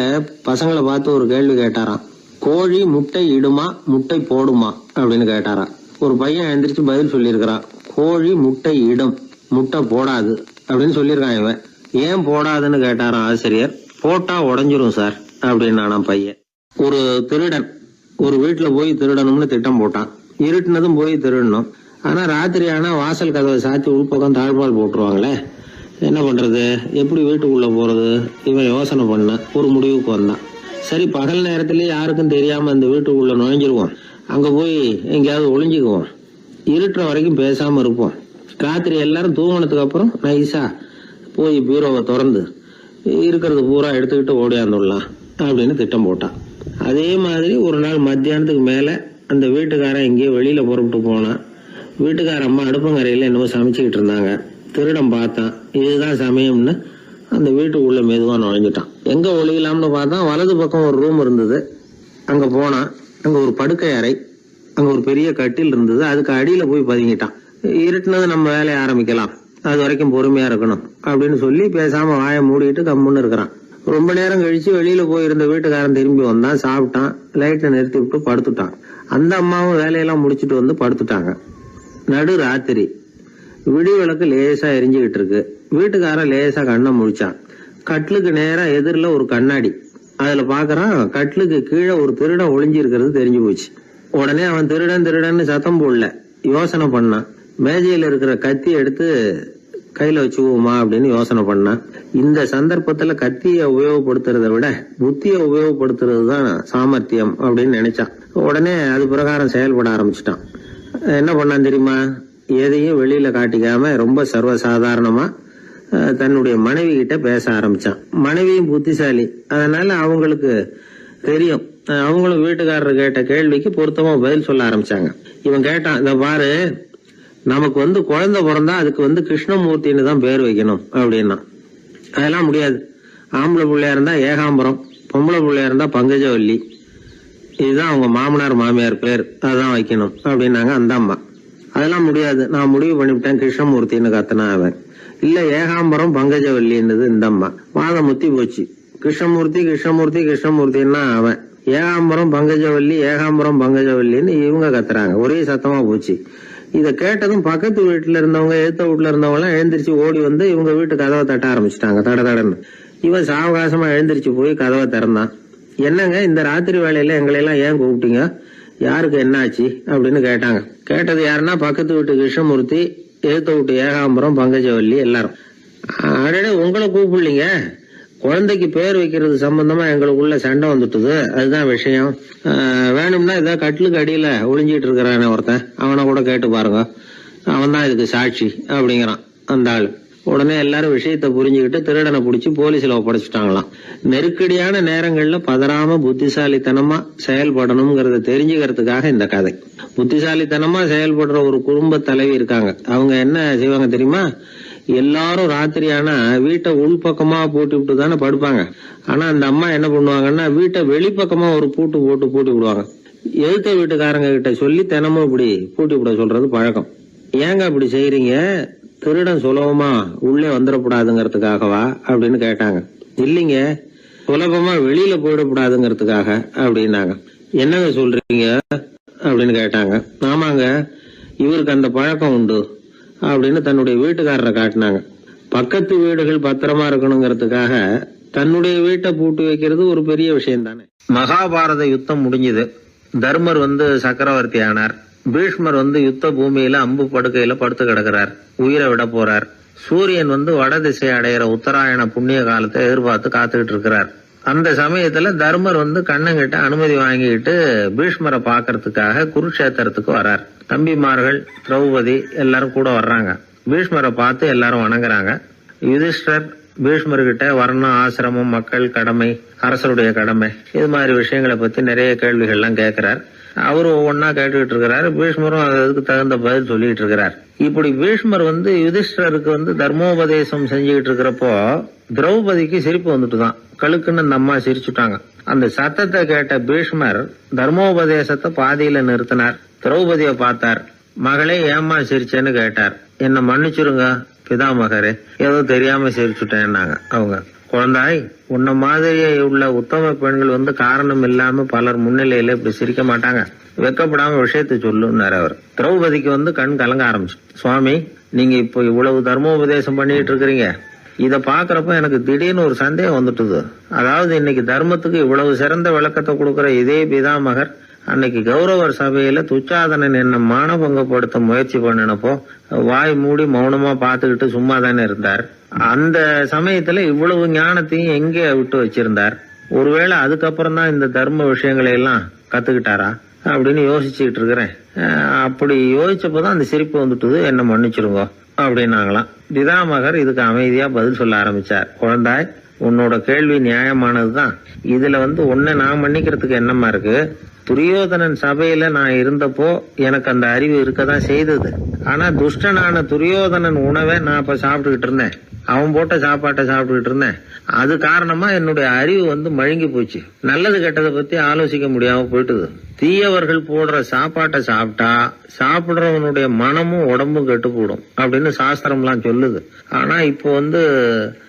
பசங்களை பார்த்து ஒரு கேள்வி கேட்டாராம். கோழி முட்டை இடுமா, முட்டை போடுமா அப்படின்னு கேட்டாராம். ஒரு பையன் எழுந்திரிச்சு பதில் சொல்லியிருக்கிறான். கோழி முட்டை இடும், முட்டை போடாது அப்படின்னு சொல்லியிருக்கான். இவன் ஏன் போடாதுன்னு கேட்டாராம் ஆசிரியர். போட்டா உடஞ்சிரும் சார் அப்படின்னு பையன். ஒரு திருடன் ஒரு வீட்டுல போய் திருடணும்னு திட்டம் போட்டான். இருட்டுனதும் போய் திருடணும். ஆனா ராத்திரி ஆனா வாசல் கதவை சாத்தி உள்பக்கம் தாழ்பால் போட்டுருவாங்களே, என்ன பண்றது, எப்படி வீட்டுக்குள்ள போறது? இவன் யோசனை பண்ண ஒரு முடிவுக்கு வந்தான். சரி, பகல் நேரத்திலேயே யாருக்கும் தெரியாம அந்த வீட்டுக்குள்ள நுழைஞ்சிருவோம். அங்க போய் எங்கேயாவது ஒளிஞ்சுக்குவோம். இருட்டுற வரைக்கும் பேசாம இருப்போம். ராத்திரி எல்லாரும் தூங்கினதுக்கு அப்புறம் நைஸா போய் பீரோவை திறந்து இருக்கிறது பூரா எடுத்துக்கிட்டு ஓடியாந்துடலாம் அப்படின்னு திட்டம் போட்டான். அதே மாதிரி ஒரு நாள் மத்தியானத்துக்கு மேல அந்த வீட்டுக்காரன் எங்கேயோ வெளியில புறப்பட்டு போனான். வீட்டுக்கார அம்மா அடுப்பங்கரையில என்னவோ சமைச்சுக்கிட்டு இருந்தாங்க. திருடன் பார்த்தான். இதுதான் சமயம்னு அந்த வீட்டுக்குள்ள மெதுவா நுழைஞ்சிட்டான். எங்க ஒளியலாம்னு பார்த்தா வலது பக்கம் ஒரு ரூம் இருந்தது. அங்க போனான். அங்க ஒரு படுக்கை அறை, அங்க ஒரு பெரிய கட்டில் இருந்தது. அதுக்கு அடியில போய் பதுங்கிட்டான். இருட்டுனது நம்ம வேலையை ஆரம்பிக்கலாம், அது வரைக்கும் பொறுமையா இருக்கணும் அப்படின்னு சொல்லி பேசாம வாயை மூடிட்டு கம்முன்னு இருக்கிறான். ரொம்ப நேரம் கழிச்சு வெளியில போயிருந்த வீட்டுக்காரன் திரும்பி வந்தான். சாப்பிட்டான். லைட்டை நிறுத்தி விட்டு படுத்துட்டான். அந்த அம்மாவும் வேலையெல்லாம் முடிச்சுட்டு படுத்துட்டாங்க. நடு ராத்திரி. விடி விளக்கு லேசா எரிஞ்சுக்கிட்டு இருக்கு. வீட்டுக்காரன் லேசா கண்ணை முழிச்சான். கட்லுக்கு நேரா எதிரில ஒரு கண்ணாடி. அதுல பாக்குறான், கட்லுக்கு கீழே ஒரு திருடன் ஒளிஞ்சு இருக்கிறது தெரிஞ்சு போச்சு. உடனே அவன் திருடன் திருடன்னு சத்தம் போடல, யோசனை பண்ணான். மேஜையில இருக்கிற கத்தி எடுத்து கையில வச்சுக்குவோமா அப்படின்னு யோசனை பண்ணான். இந்த சந்தர்ப்பத்துல கத்திய உபயோகப்படுத்துறத விட புத்திய உபயோகப்படுத்துறது தான் சாமர்த்தியம் அப்படின்னு நினைச்சான். உடனே அது பிரகாரம் செயல்பட ஆரம்பிச்சிட்டான். என்ன பண்ணான் தெரியுமா? எதையும் வெளியில காட்டிக்காம ரொம்ப சர்வசாதாரணமா தன்னுடைய மனைவி கிட்ட பேச ஆரம்பிச்சான். மனைவியும் புத்திசாலி, அதனால அவங்களுக்கு தெரியும். அவங்களும் வீட்டுக்காரர் கேட்ட கேள்விக்கு பொருத்தமா பதில் சொல்ல ஆரம்பிச்சாங்க. இவன் கேட்டான், இத பாரு, நமக்கு குழந்தை பிறந்தா அதுக்கு கிருஷ்ணமூர்த்தின்னு தான் பேர் வைக்கணும் அப்படின்னா. அதெல்லாம் முடியாது. ஆம்பளை பிள்ளையா இருந்தா ஏகாம்பரம், பொம்பளை பிள்ளையா இருந்தா பங்கஜவல்லி, இதுதான் அவங்க மாமனார் மாமியார் பேர், அதான் வைக்கணும் அப்படின்னாங்க அந்த அம்மா. அதெல்லாம் முடியாது, நான் முடிவு பண்ணிவிட்டேன் கிருஷ்ணமூர்த்தின்னு கத்தனா அவன். இல்ல ஏகாம்பரம் பங்கஜவல்லின்றது இந்த அம்மா. வாதம் முத்தி போச்சு. கிருஷ்ணமூர்த்தி கிருஷ்ணமூர்த்தி கிருஷ்ணமூர்த்தின்னா அவன். ஏகாம்பரம் பங்கஜவல்லி ஏகாம்பரம் பங்கஜவல்லின்னு இவங்க கத்துறாங்க. ஒரே சத்தமா போச்சு. இத கேட்டதும் பக்கத்து வீட்டுல இருந்தவங்க, எழுத்த வீட்டுல இருந்தவங்க எல்லாம் எழுந்திரிச்சு ஓடி இவங்க வீட்டு கதவை தட்ட ஆரம்பிச்சுட்டாங்க. தட தடன்னு இவன் சாவகாசமா எழுந்திருச்சு போய் கதவை திறந்தான். என்னங்க இந்த ராத்திரி வேலையில எங்களையெல்லாம் ஏன் கூப்பிட்டீங்க, யாருக்கு என்னாச்சு அப்படின்னு கேட்டாங்க. கேட்டது யாருன்னா பக்கத்து வீட்டு கிருஷ்ணமூர்த்தி, எதிர்த்த வீட்டு ஏகாம்பரம், பங்கஜவல்லி எல்லாரும். அடடே உங்களை கூப்பிடலீங்க, குழந்தைக்கு பேர் வைக்கிறது சம்பந்தமா எங்களுக்குள்ள சண்டை வந்துட்டுது, அதுதான் விஷயம். வேணும்னா இதை கட்டிலுக்கு அடியில ஒளிஞ்சிட்டு இருக்கிறானே ஒருத்தன், அவனை கூட கேட்டு பாருங்க, அவன் தான் இதுக்கு சாட்சி அப்படிங்கிறான் அந்த ஆள். உடனே எல்லாரும் விஷயத்த புரிஞ்சுக்கிட்டு திருடனை பிடிச்சி போலீஸ்ல ஒப்படைச்சிட்டாங்களாம். நெருக்கடியான நேரங்கள்ல பதறாம புத்திசாலித்தனமா செயல்படணுங்கிறத தெரிஞ்சுக்கிறதுக்காக இந்த கதை. புத்திசாலித்தனமா செயல்படுற ஒரு குடும்ப தலைவி இருக்காங்க. அவங்க என்ன செய்வாங்க தெரியுமா, எல்லாரும் ராத்திரியானா வீட்டை உள்பக்கமா பூட்டி விட்டு தானே படுப்பாங்க. ஆனா அந்த அம்மா என்ன பண்ணுவாங்கன்னா வீட்டை வெளிப்பக்கமா ஒரு பூட்டு போட்டு பூட்டி விடுவாங்க. எழுத்த வீட்டுக்காரங்க கிட்ட சொல்லி தினமும் இப்படி பூட்டி விட சொல்றது பழக்கம். ஏங்க அப்படி செய்யறீங்க, திருடன் சுலபமா உள்ளே வந்துடக்கூடாதுங்கிறதுக்காகவா அப்படின்னு கேட்டாங்க. இல்லைங்க, சுலபமா வெளியில போயிடக்கூடாதுங்கிறதுக்காக அப்படின்னாங்க. என்னங்க சொல்றீங்க அப்படின்னு கேட்டாங்க. ஆமாங்க, இவருக்கு அந்த பழக்கம் உண்டு அப்படின்னு தன்னுடைய வீட்டுக்காரரை காட்டினாங்க. பக்கத்து வீடுகள் பத்திரமா இருக்கணுங்கிறதுக்காக தன்னுடைய வீட்டை பூட்டி வைக்கிறது ஒரு பெரிய விஷயம் தானே. மகாபாரத யுத்தம் முடிஞ்சது. தர்மர் சக்கரவர்த்தி ஆனார். பீஷ்மர் யுத்த பூமியில அம்பு படுக்கையில படுத்து கிடக்கிறார், உயிரை விட போறார். சூரியன் வட திசை அடையிற உத்தராயண புண்ணிய காலத்தை எதிர்பார்த்து காத்துக்கிட்டு இருக்கிறார். அந்த சமயத்துல தர்மர் கண்ணங்கிட்ட அனுமதி வாங்கிட்டு பீஷ்மரை பாக்கிறதுக்காக குருக்ஷேத்திரத்துக்கு வர்றார். தம்பிமார்கள், திரௌபதி எல்லாரும் கூட வர்றாங்க. பீஷ்மரை பார்த்து எல்லாரும் வணங்குறாங்க. யுதிஷ்டர் பீஷ்மர்கிட்ட வர்ணம், ஆசிரமம், மக்கள் கடமை, அரசருடைய கடமை, இது மாதிரி விஷயங்களை பத்தி நிறைய கேள்விகள்லாம் கேட்கிறார். அவரும் ஒவ்வொன்னா கேட்டுக்கிட்டு இருக்கிறாரு. பீஷ்மரும் அதுக்கு தகுந்த பதில் சொல்லிட்டு இருக்கிறார். இப்படி பீஷ்மர் யுதிஷ்டருக்கு தர்மோபதேசம் செஞ்சுக்கிட்டு இருக்கிறப்போ திரௌபதிக்கு சிரிப்பு வந்துட்டுதான். கழுக்குன்னு அந்த அம்மா சிரிச்சுட்டாங்க. அந்த சத்தத்தை கேட்ட பீஷ்மர் தர்மோபதேசத்தை பாதியில நிறுத்தினார். திரௌபதியை பார்த்தார். மகளே ஏம்மா சிரிச்சேன்னு கேட்டார். என்ன மன்னிச்சிருங்க பிதாமகரே, ஏதோ தெரியாம சிரிச்சுட்டேன்னாங்க அவங்க. குழந்தாய், உன்ன மாதிரியே உள்ள உத்தம பெண்கள் காரணம் இல்லாம பலர் முன்னிலையில இப்படி சிரிக்க மாட்டாங்க, வெக்கப்படாம விஷயத்தை சொல்லுன்னாரு அவர். திரௌபதிக்கு கண் கலங்க ஆரம்பிச்சு. சுவாமி, நீங்க இப்போ இவ்வளவு தர்மோபதேசம் பண்ணிட்டு இருக்கிறீங்க, இத பாக்குறப்ப எனக்கு திடீர்னு ஒரு சந்தேகம் வந்துட்டுது. அதாவது இன்னைக்கு தர்மத்துக்கு இவ்வளவு சிறந்த விளக்கத்தை கொடுக்கிற இதே பிதாமகர் அன்னைக்கு கௌரவர் சபையில துச்சாதனன் என்ன மானபங்கப்படுத்த முயற்சி பண்ணினப்போ வாய் மூடி மௌனமா பாத்துக்கிட்டு சும்மா தானே இருந்தார். அந்த சமயத்துல இவ்வளவு ஞானத்தையும் எங்கே விட்டு வச்சிருந்தார்? ஒருவேளை அதுக்கப்புறம் தான் இந்த தர்ம விஷயங்களை எல்லாம் கத்துக்கிட்டாரா அப்படின்னு யோசிச்சுக்கிட்டு இருக்கிறேன். அப்படி யோசிச்சப்பதான் அந்த சிரிப்பு வந்துட்டுது, என்ன மன்னிச்சிருங்க அப்படின்னாங்களாம். பிதாமகர் இதுக்கு அமைதியா பதில் சொல்ல ஆரம்பிச்சார். குழந்தாய், உன்னோட கேள்வி நியாயமானதுதான். இதுல உன்னை நான் மன்னிக்கிறதுக்கு என்னமா இருக்கு? துரியோதனன் சபையில நான் இருந்தப்போ எனக்கு அந்த அறிவு இருக்கதான் செய்தது. ஆனா துஷ்டனான துரியோதனன் உணவை நான் அப்ப சாப்பிட்டுக்கிட்டு இருந்தேன், அவன் போட்ட சாப்பாட்டை சாப்பிட்டுக்கிட்டு இருந்தேன். அது காரணமா என்னுடைய அறிவு மழுங்கி போச்சு. நல்லது கெட்டதை பத்தி ஆலோசிக்க முடியாம போயிட்டுது. தீயவர்கள் போடுற சாப்பாட்டை சாப்பிட்டா சாப்பிடுறவனுடைய மனமும் உடம்பும் கெட்டு போடும் அப்படின்னு சாஸ்திரம்லாம் சொல்லுது. ஆனா இப்போ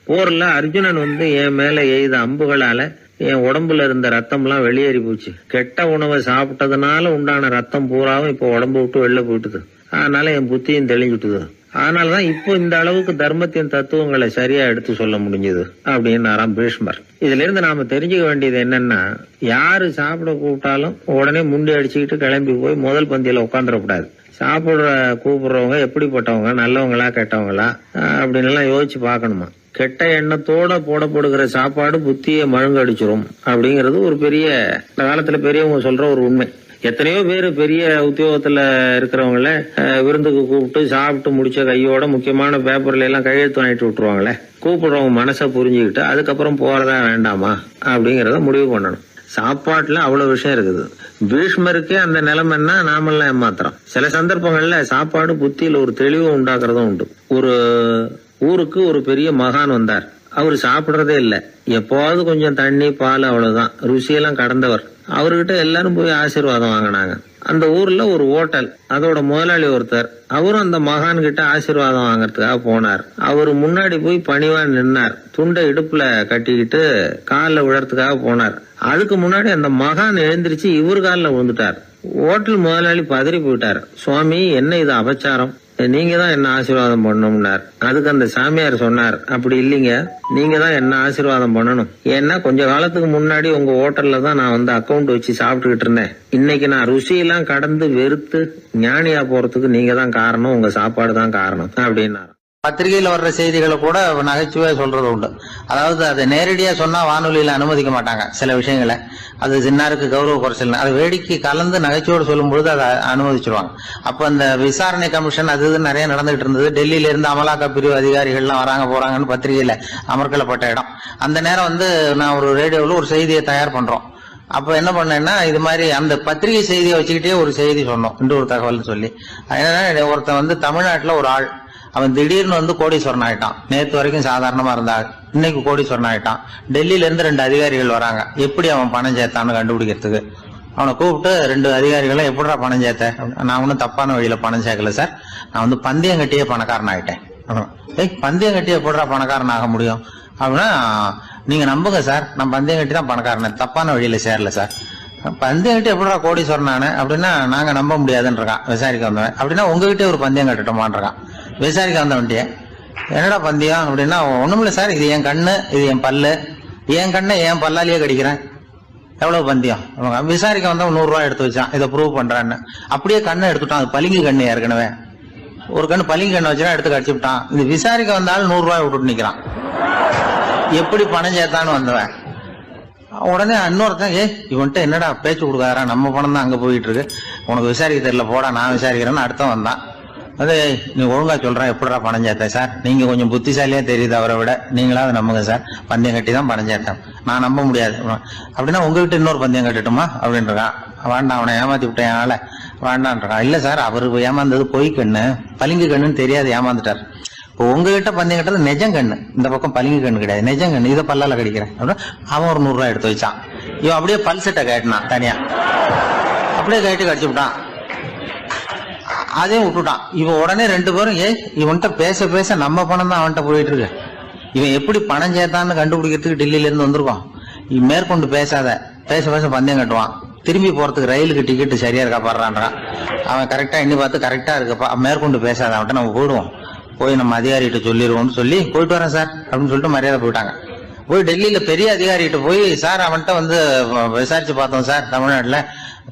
போர்ல அர்ஜுனன் என் மேல எய்த அம்புகளால என் உடம்புல இருந்த ரத்தம் எல்லாம் வெளியேறி போச்சு. கெட்ட உணவை சாப்பிட்டதுனால உண்டான ரத்தம் பூராவும் இப்போ உடம்பு விட்டு வெளில போயிட்டுது. அதனால என் புத்தியும் தெளிஞ்சுட்டுது. அதனாலதான் இப்போ இந்த அளவுக்கு தர்மத்தின் தத்துவங்களை சரியா எடுத்து சொல்ல முடிஞ்சது அப்படின்னு பீஷ்மர். இதுல இருந்து நாம தெரிஞ்சுக்க வேண்டியது என்னன்னா, யாரு சாப்பிட கூப்பிட்டாலும் உடனே முண்டி அடிச்சுக்கிட்டு கிளம்பி போய் முதல் பந்தியில உட்காந்துடக்கூடாது. சாப்பிடுற கூப்பிடுறவங்க எப்படிப்பட்டவங்க, நல்லவங்களா கெட்டவங்களா அப்படின்னு எல்லாம் யோசிச்சு பாக்கணுமா. கெட்ட எண்ணத்தோட போடப்படுகிற சாப்பாடு புத்தியை மழுங்கடிச்சிரும் அப்படிங்கறது ஒரு பெரிய காலத்துல பெரியவங்க சொல்ற ஒரு உண்மை. எத்தனையோ பேர் பெரிய உத்தியோகத்துல இருக்கிறவங்கள விருந்துக்கு கூப்பிட்டு சாப்பிட்டு முடிச்ச கையோட முக்கியமான பேப்பர்ல எல்லாம் கையெழுத்து வாங்கிட்டு விட்டுருவாங்களே. கூப்பிடுறவங்க மனசை புரிஞ்சுக்கிட்டு அதுக்கப்புறம் போறதா வேண்டாமா அப்படிங்கறத முடிவு பண்ணணும். சாப்பாட்டுல அவ்வளவு விஷயம் இருக்குது. பீஷ்மருக்கே அந்த நிலைமைன்னா நாமெல்லாம் ஏமாத்திரம். சில சந்தர்ப்பங்கள்ல சாப்பாடு புத்தியில ஒரு தெளிவு உண்டாக்குறதும் உண்டு. ஒரு ஊருக்கு ஒரு பெரிய மகான் வந்தார். அவரு சாப்பிடுறதே இல்லை, எப்போவாவது கொஞ்சம் தண்ணி பால், அவ்வளவுதான். ருசியெல்லாம் கடந்தவர். அவர்கிட்ட எல்லாரும் போய் ஆசீர்வாதம் வாங்கினாங்க. அந்த ஊர்ல ஒரு ஹோட்டல், அதோட முதலாளி ஒருத்தர், அவரும் அந்த மகான் கிட்ட ஆசீர்வாதம் வாங்கறதுக்காக போனார். அவரு முன்னாடி போய் பணிவா நின்னார். துண்டை இடுப்புல கட்டிக்கிட்டு காலில் விழறதுக்காக போனார். அதுக்கு முன்னாடி அந்த மகான் எழுந்திருச்சு இவர் காலில் விழுந்துட்டார். ஹோட்டல் முதலாளி பதறி போயிட்டார். சுவாமி, என்ன இது அபச்சாரம், நீங்க தான் என்ன ஆசீர்வாதம் பண்ணணும்னார். அதுக்கு அந்த சாமியார் சொன்னார், அப்படி இல்லைங்க, நீங்க தான் என்ன ஆசீர்வாதம் பண்ணணும். ஏன்னா கொஞ்ச காலத்துக்கு முன்னாடி உங்க ஹோட்டல்ல தான் நான் வந்து அக்கௌண்ட் வச்சு சாப்பிட்டுக்கிட்டு இருந்தேன். இன்னைக்கு நான் ருசியெல்லாம் கடந்து வெறுத்து ஞானியா போறதுக்கு நீங்க தான் காரணம், உங்க சாப்பாடு தான் காரணம் அப்படின்னாரு. பத்திரிகையில வர்ற செய்திகளை கூட நகைச்சுவையா சொல்றது உண்டு. அதாவது அதை நேரடியா சொன்னா வானொலியில அனுமதிக்க மாட்டாங்க சில விஷயங்களை. அது சின்னாருக்கு கௌரவ குறைச்சல், அதை வேடிக்கை கலந்து நகைச்சுவோடு சொல்லும் பொழுது அதை அனுமதிச்சிருவாங்க. அப்ப அந்த விசாரணை கமிஷன் அது இது நிறைய நடந்துகிட்டு இருந்தது. டெல்லியில இருந்து அமலாக்க பிரிவு அதிகாரிகள்லாம் வராங்க போறாங்கன்னு பத்திரிகையில அமர்க்கலப்பட்ட இடம். அந்த நேரம் வந்து நான் ஒரு ரேடியோவில் ஒரு செய்தியை தயார் பண்றோம். அப்ப என்ன பண்ணேன்னா, இது மாதிரி அந்த பத்திரிகை செய்தியை வச்சுக்கிட்டே ஒரு செய்தி சொன்னோம், இன்னொரு தகவல் சொல்லி. என்னன்னா, ஒருத்தன் வந்து தமிழ்நாட்டுல ஒரு ஆள், அவன் திடீர்னு வந்து கோடீஸ்வரன் ஆயிட்டான். நேற்று வரைக்கும் சாதாரணமா இருந்தாள், இன்னைக்கு கோடீஸ்வரன் ஆயிட்டான். டெல்லியில இருந்து 2 அதிகாரிகள் வராங்க, எப்படி அவன் பணம் சேர்த்தான்னு கண்டுபிடிக்கிறதுக்கு. அவனை கூப்பிட்டு 2 அதிகாரிகளும் எப்படிடா பணம் சேர்த்த? நான் ஒன்னும் தப்பான வழியில பணம் சேர்க்கல சார், நான் வந்து பந்தயம் கட்டியே பணக்காரன் ஆயிட்டேன். பந்தயம் கட்டி எப்படிடா பணக்காரன் ஆக முடியும் அப்படின்னா, நீங்க நம்புங்க சார், நான் பந்தயம் கட்டி தான் பணக்காரன், தப்பான வழியில சேரல சார். பந்தயம் கட்டி எப்படிடா கோடீஸ்வரன் ஆனேன் அப்படின்னா, நாங்க நம்ப முடியாதுன்றான் விசாரிக்க வந்தவன். அப்படின்னா உங்ககிட்டே ஒரு பந்தயம் கட்டட்டுமான்றான் விசாரிக்க வந்தவன்ட்டிய. என்னடா பந்தயம் அப்படின்னா, ஒண்ணுமில்ல சார், இது என் கண்ணு, இது என் பல்லு, என் கண்ணை என் பல்லாலேயே கடிக்கிறேன், எவ்வளவு பந்தயம். விசாரிக்க வந்தவன் 100 ரூபாய் எடுத்து வச்சான், இதை ப்ரூவ் பண்றான்னு. அப்படியே கண்ணை எடுத்துட்டான். அது பளிங்கு கண்ணு, ஏற்கனவே ஒரு கண்ணு பளிங்கு கண்ணு வச்சுனா எடுத்து கடிச்சு விட்டான். இது விசாரிக்க வந்தாலும் 100 ரூபாய் விட்டுட்டு நிக்கிறான். எப்படி பணம் சேர்த்தான்னு வந்தவன். உடனே இன்னொருத்தன், இவன்ட்ட என்னடா பேச்சு கொடுக்காரா, நம்ம பணம் தான் அங்க போயிட்டு இருக்கு, உனக்கு விசாரிக்க தெரியல, போடா நான் விசாரிக்கிறேன்னு அடுத்தவன் வந்தான். அது நீ ஒழுங்கா சொல்றேன், எப்படிடா பணம் சேர்த்தேன் சார், நீங்க கொஞ்சம் புத்திசாலியா தெரியுது அவரை விட, நீங்களாவது நம்புங்க சார், பந்தயம் கட்டி தான் பணம் சேர்த்தேன், நான் நம்ப முடியாது. அப்படின்னா உங்ககிட்ட இன்னொரு பந்தயம் கட்டட்டுமா அப்படின்றான். வேண்டாம், அவனை ஏமாத்தி விட்டேன் ஆள வேண்டான்றான். இல்ல சார், அவரு ஏமாந்தது பொய் கண்ணு, பளிங்கு கண்ணுன்னு தெரியாது, ஏமாந்துட்டார். இப்போ உங்ககிட்ட பந்தயம் கட்டுறது நெஜம் கண்ணு, இந்த பக்கம் பளிங்கு கண்ணு கிடையாது, நெஜம் கண்ணு, இதை பல்லால கடிக்கிறேன் அப்படின்னா அவன் ஒரு 100 ரூபாய் எடுத்து வச்சான். இவன் அப்படியே பல்செட்டை கட்டினான் தனியா, அப்படியே கட்டி கடிச்சு விட்டான். அதையும் விட்டுட்டான். இவன் உடனே 2 பேரும், இவன்கிட்ட பேச பேச நம்ம பணம் தான் அவன்கிட்ட போயிட்டு இருக்கு, இவன் எப்படி பணம் சேர்த்தான்னு கண்டுபிடிக்கிறதுக்கு டெல்லியில இருந்து வந்திருக்கான். இவன் மேற்கொண்டு பேசாத, பேச பேச பந்தயம் கட்டுவான். திரும்பி போறதுக்கு ரயிலுக்கு டிக்கெட் சரியா இருக்கா பாடுறான்றான். அவன் கரெக்டா எண்ணி பார்த்து கரெக்டா இருக்கப்பா, மேற்கொண்டு பேசாத, அவன்கிட்ட நம்ம போயிடுவோம், போய் நம்ம அதிகாரிகிட்ட சொல்லிடுவோம்னு சொல்லி போயிட்டு வரேன் சார் அப்படின்னு சொல்லிட்டு மரியாதை போயிட்டாங்க. போய் டெல்லியில பெரிய அதிகாரிகிட்ட போய், சார் அவன்கிட்ட வந்து விசாரிச்சு பார்த்தோம் சார், தமிழ்நாட்டுல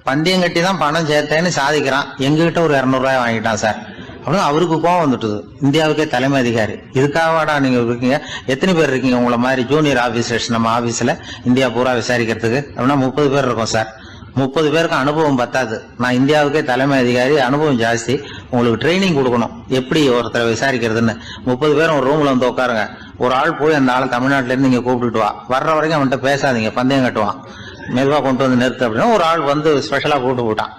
பந்தயம் கட்டி தான் பணம் சேர்த்தேன்னு சாதிக்கிறான், எங்ககிட்ட ஒரு 200 ரூபாய் வாங்கிட்டான் சார் அப்படின்னு. அவருக்கு கோவம் வந்துட்டுது. இந்தியாவுக்கே தலைமை அதிகாரி, இதுக்காகவாடா நீங்க இருக்கீங்க, எத்தனை பேர் இருக்கீங்க உங்களை மாதிரி ஜூனியர் ஆபீசர்ஸ் நம்ம ஆபீஸ்ல இந்தியா பூரா விசாரிக்கிறதுக்கு அப்படின்னா? 30 பேர் இருக்கோம் சார். 30 பேருக்கு அனுபவம் பத்தாது, நான் இந்தியாவுக்கே தலைமை அதிகாரி, அனுபவம் ஜாஸ்தி, உங்களுக்கு ட்ரைனிங் கொடுக்கணும் எப்படி ஒருத்தரை விசாரிக்கிறதுன்னு. 30 பேரும் ஒரு ரூம்ல வந்து உட்காருங்க, ஒரு ஆள் போய் அந்த ஆளை தமிழ்நாட்டுல இருந்து நீங்க கூப்பிட்டுட்டு வா, வர்ற வரைக்கும் அவன்கிட்ட பேசாதீங்க, பந்தயம் கட்டுவான், மெதுவா கொண்டு வந்து நிறுத்து அப்படின்னா ஒரு ஆள் வந்து ஸ்பெஷலா கூப்பிட்டு போட்டான்.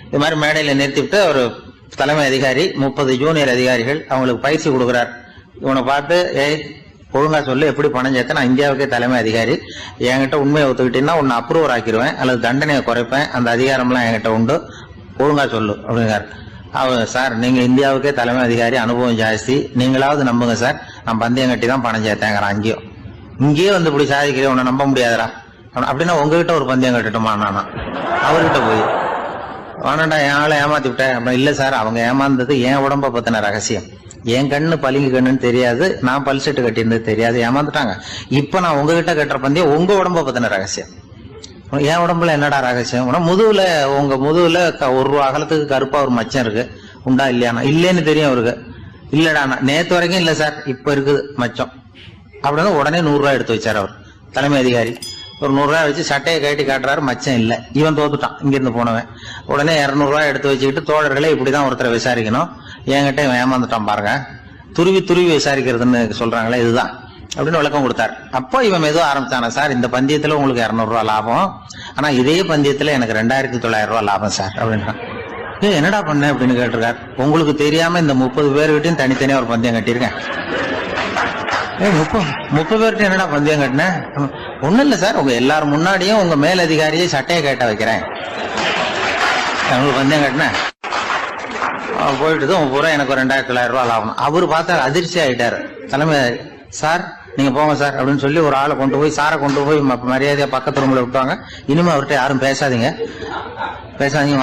இது மாதிரி மேடையில நிறுத்திவிட்டு ஒரு தலைமை அதிகாரி 30 ஜூனியர் அதிகாரிகள் அவங்களுக்கு பயிற்சி கொடுக்குறார். இவனை பார்த்து, ஒழுங்கா சொல்லு, எப்படி பணம் சேர்த்த, நான் இந்தியாவுக்கே தலைமை அதிகாரி, என்கிட்ட உண்மையை ஒத்துக்கிட்டீங்கன்னா உன்னை அப்ரூவர் ஆக்கிடுவேன் அல்லது தண்டனையை குறைப்பேன், அந்த அதிகாரம்லாம் என்கிட்ட உண்டு, ஒழுங்கா சொல்லு அப்படிங்கிறார். அவர், சார் நீங்க இந்தியாவுக்கே தலைமை அதிகாரி, அனுபவம் ஜாஸ்தி, நீங்களாவது நம்புங்க சார், நான் பந்தயம் கட்டி தான் பணம் சேர்த்தேங்கிறான். இங்கேயே வந்து இப்படி சாதிக்கிறேன், உன்னை நம்ப முடியாதரா அப்படின்னா உங்ககிட்ட ஒரு பந்தயம் கட்டட்டுமா நானா அவர்கிட்ட போய், வேணாண்டா என் ஆளை ஏமாத்தி விட்டேன் அப்படின்னா. இல்ல சார், அவங்க ஏமாந்தது என் உடம்ப பத்தின ரகசியம், என் கண்ணு பளிங்கு கண்ணுன்னு தெரியாது, நான் பல்செட்டு கட்டியிருந்தது தெரியாது, ஏமாந்துட்டாங்க. இப்ப நான் உங்ககிட்ட கட்டுற பந்தயம் உங்க உடம்ப பத்தின ரகசியம். என் உடம்புல என்னடா ரகசியம்? முதுகுல, உங்க முதுகுல 1 ரூபா அகலத்துக்கு கருப்பா ஒரு மச்சம் இருக்கு, உண்டா இல்லையானா? இல்லைன்னு தெரியும் அவருக்கு. இல்லடா, நேத்து வரைக்கும் இல்ல சார், இப்ப இருக்குது மச்சம் அப்படின்னு. உடனே 100 ரூபாய் எடுத்து வச்சார் அவர் தலைமை அதிகாரி. ஒரு 100 ரூபாய் வச்சு சட்டையை கட்டி காட்டுறாரு, மச்சம் இல்ல. இவன் தோத்துட்டான், இங்கிருந்து போனவன். உடனே 200 ரூபாய் எடுத்து வச்சுக்கிட்டு, தோழர்களே இப்படிதான் ஒருத்தரை விசாரிக்கணும், என்கிட்ட இவன் ஏமாந்துட்டான் பாருங்க, துருவி துருவி விசாரிக்கிறதுன்னு சொல்றாங்களே இதுதான் அப்படின்னு விளக்கம் கொடுத்தாரு. அப்போ இவன் மெதுவா ஆரம்பிச்சானா, சார் இந்த பந்தயத்துல உங்களுக்கு 200 ரூபாய் லாபம், ஆனா இதே பந்தயத்துல எனக்கு 2900 ரூபாய் லாபம் சார் அப்படின்றான். என்னடா பண்ண அப்படின்னு கேட்டிருக்காரு. உங்களுக்கு தெரியாம இந்த 30 பேர்கிட்டையும் தனித்தனியா ஒரு பந்தயம் கட்டியிருக்கேன். 30 பேர்கிட்ட என்னடா பந்தயம் கட்டினேன்? ஒண்ணும் இல்ல சார், உங்க எல்லாரும் முன்னாடியும் உங்க மேலதிகாரியை சட்டையை கேட்ட வைக்கிறேன். உங்களுக்கு வந்தேன் கேட்டேன் போயிட்டு உங்க பூரா எனக்கு 2,900 ரூபாய் ஆகணும். அவரு பார்த்தா அதிர்ச்சி ஆயிட்டாரு. தலைமை சார் நீங்க போங்க சார் அப்படின்னு சொல்லி ஒரு ஆளை கொண்டு போய் சாரை கொண்டு போய் மரியாதையா பக்கத்து ரூம்ல விட்டுவாங்க. இனிமே அவர்கிட்ட யாரும் பேசாதீங்க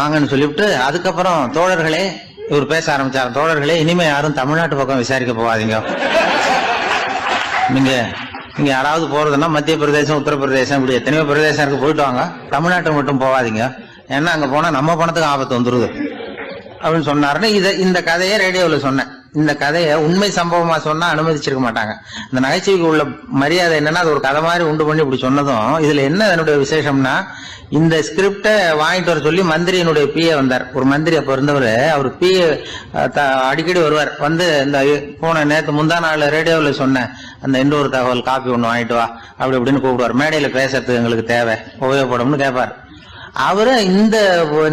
வாங்கன்னு சொல்லிவிட்டு, அதுக்கப்புறம் தோழர்களே இவர் பேச ஆரம்பிச்சாரு. தோழர்களே இனிமே யாரும் தமிழ்நாட்டு பக்கம் விசாரிக்க போகாதீங்க. நீங்க யாராவது போறதுன்னா மத்திய பிரதேசம், உத்தரப்பிரதேசம், இப்படி எத்தனையோ பிரதேசம் இருக்கு, போயிட்டு வாங்க. தமிழ்நாட்டை மட்டும் போகாதீங்க, ஏன்னா அங்க போனா நம்ம பணத்துக்கு ஆபத்து வந்துருது அப்படின்னு சொன்னாருன்னு இந்த கதையை ரேடியோல சொன்னேன். இந்த கதையை உண்மை சம்பவமா சொன்னா அனுமதிச்சிருக்க மாட்டாங்க. இந்த நகைச்சுவைக்கு உள்ள மரியாதை என்னன்னா, அது ஒரு கதை மாதிரி உண்டு பண்ணி இப்படி சொன்னதும், இதுல என்ன என்னுடைய விசேஷம்னா, இந்த ஸ்கிரிப்டை வாங்கிட்டு வர சொல்லி மந்திரியினுடைய பிஏ வந்தார். ஒரு மந்திரி அப்ப இருந்தவர், அவர் பிஏ அடிக்கடி வருவார். வந்து இந்த போன நேற்று முந்தா நாள் ரேடியோவில் சொன்ன அந்த இன்னொரு தகவல் காப்பி ஒண்ணு வாங்கிட்டு வா அப்படி அப்படின்னு கூப்பிடுவார். மேடையில பேசுறதுக்கு எங்களுக்கு தேவை, உபயோகப்படும்னு கேட்பார். அவரு இந்த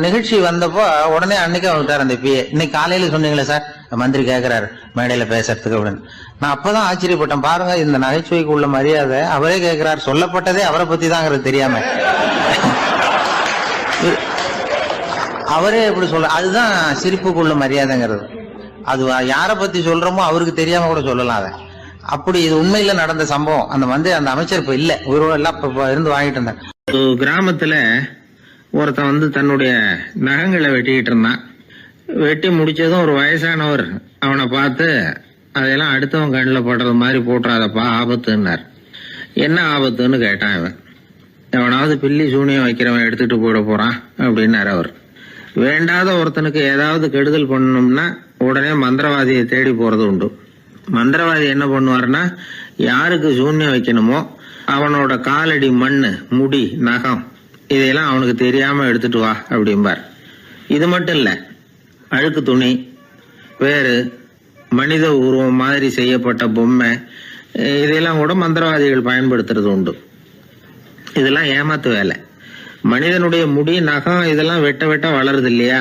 நிகழ்ச்சி வந்தப்போ உடனே அன்னைக்கு வந்துட்டார் அந்த பிஏ. இன்னைக்கு காலையில சொன்னீங்களே சார், மந்திரி கேட்கிறாரு மேடையில பேசுறதுக்கு அப்படின்னு. நான் அப்பதான் ஆச்சரியப்பட்டேன். பாருங்க, இந்த நகைச்சுவைக்கு உள்ள மரியாதை. அவரே கேட்கிறார், சொல்லப்பட்டதே அவரை பத்தி தாங்கிறது தெரியாம அவரே எப்படி சொல்ல. அதுதான் சிரிப்புக்குள்ள மரியாதைங்கிறது. அது யாரை பத்தி சொல்றோமோ அவருக்கு தெரியாம கூட சொல்லலாம் அதை. அப்படி இது உண்மையில நடந்த சம்பவம். அந்த அமைச்சர் இப்ப இல்ல, உயிரோட எல்லாம் இப்ப இருந்து வாங்கிட்டு இருந்தார். கிராமத்துல ஒருத்தன் வந்து தன்னுடைய நகங்களை வெட்டிக்கிட்டு இருந்தான். வெட்டி முடிச்சதும் ஒரு வயசானவர் அவனை பார்த்து, அதெல்லாம் அடுத்தவன் கண்ணில் படுறது மாதிரி போட்டுறாதப்பா, ஆபத்துன்னார். என்ன ஆபத்துன்னு கேட்டான் இவன். எவனாவது பில்லி சூனியம் வைக்கிறவன் எடுத்துட்டு போயிட போறான் அப்படின்னாரு அவர். வேண்டாத ஒருத்தனுக்கு ஏதாவது கெடுதல் பண்ணணும்னா உடனே மந்திரவாதியை தேடி போறது உண்டு. மந்திரவாதி என்ன பண்ணுவாருன்னா, யாருக்கு சூன்யம் வைக்கணுமோ அவனோட காலடி மண்ணு, முடி, நகம் இதையெல்லாம் அவனுக்கு தெரியாம எடுத்துட்டு வா அப்படிம்பார். இது மட்டும் இல்ல, அழுக்கு துணி, வேறு மனித உருவம் மாதிரி செய்யப்பட்ட பொம்மை, இதெல்லாம் கூட மந்திரவாதிகள் பயன்படுத்துறது உண்டு. இதெல்லாம் ஏமாத்து வேலை. மனிதனுடைய முடி, நகம் இதெல்லாம் வெட்ட வெட்ட வளருது இல்லையா,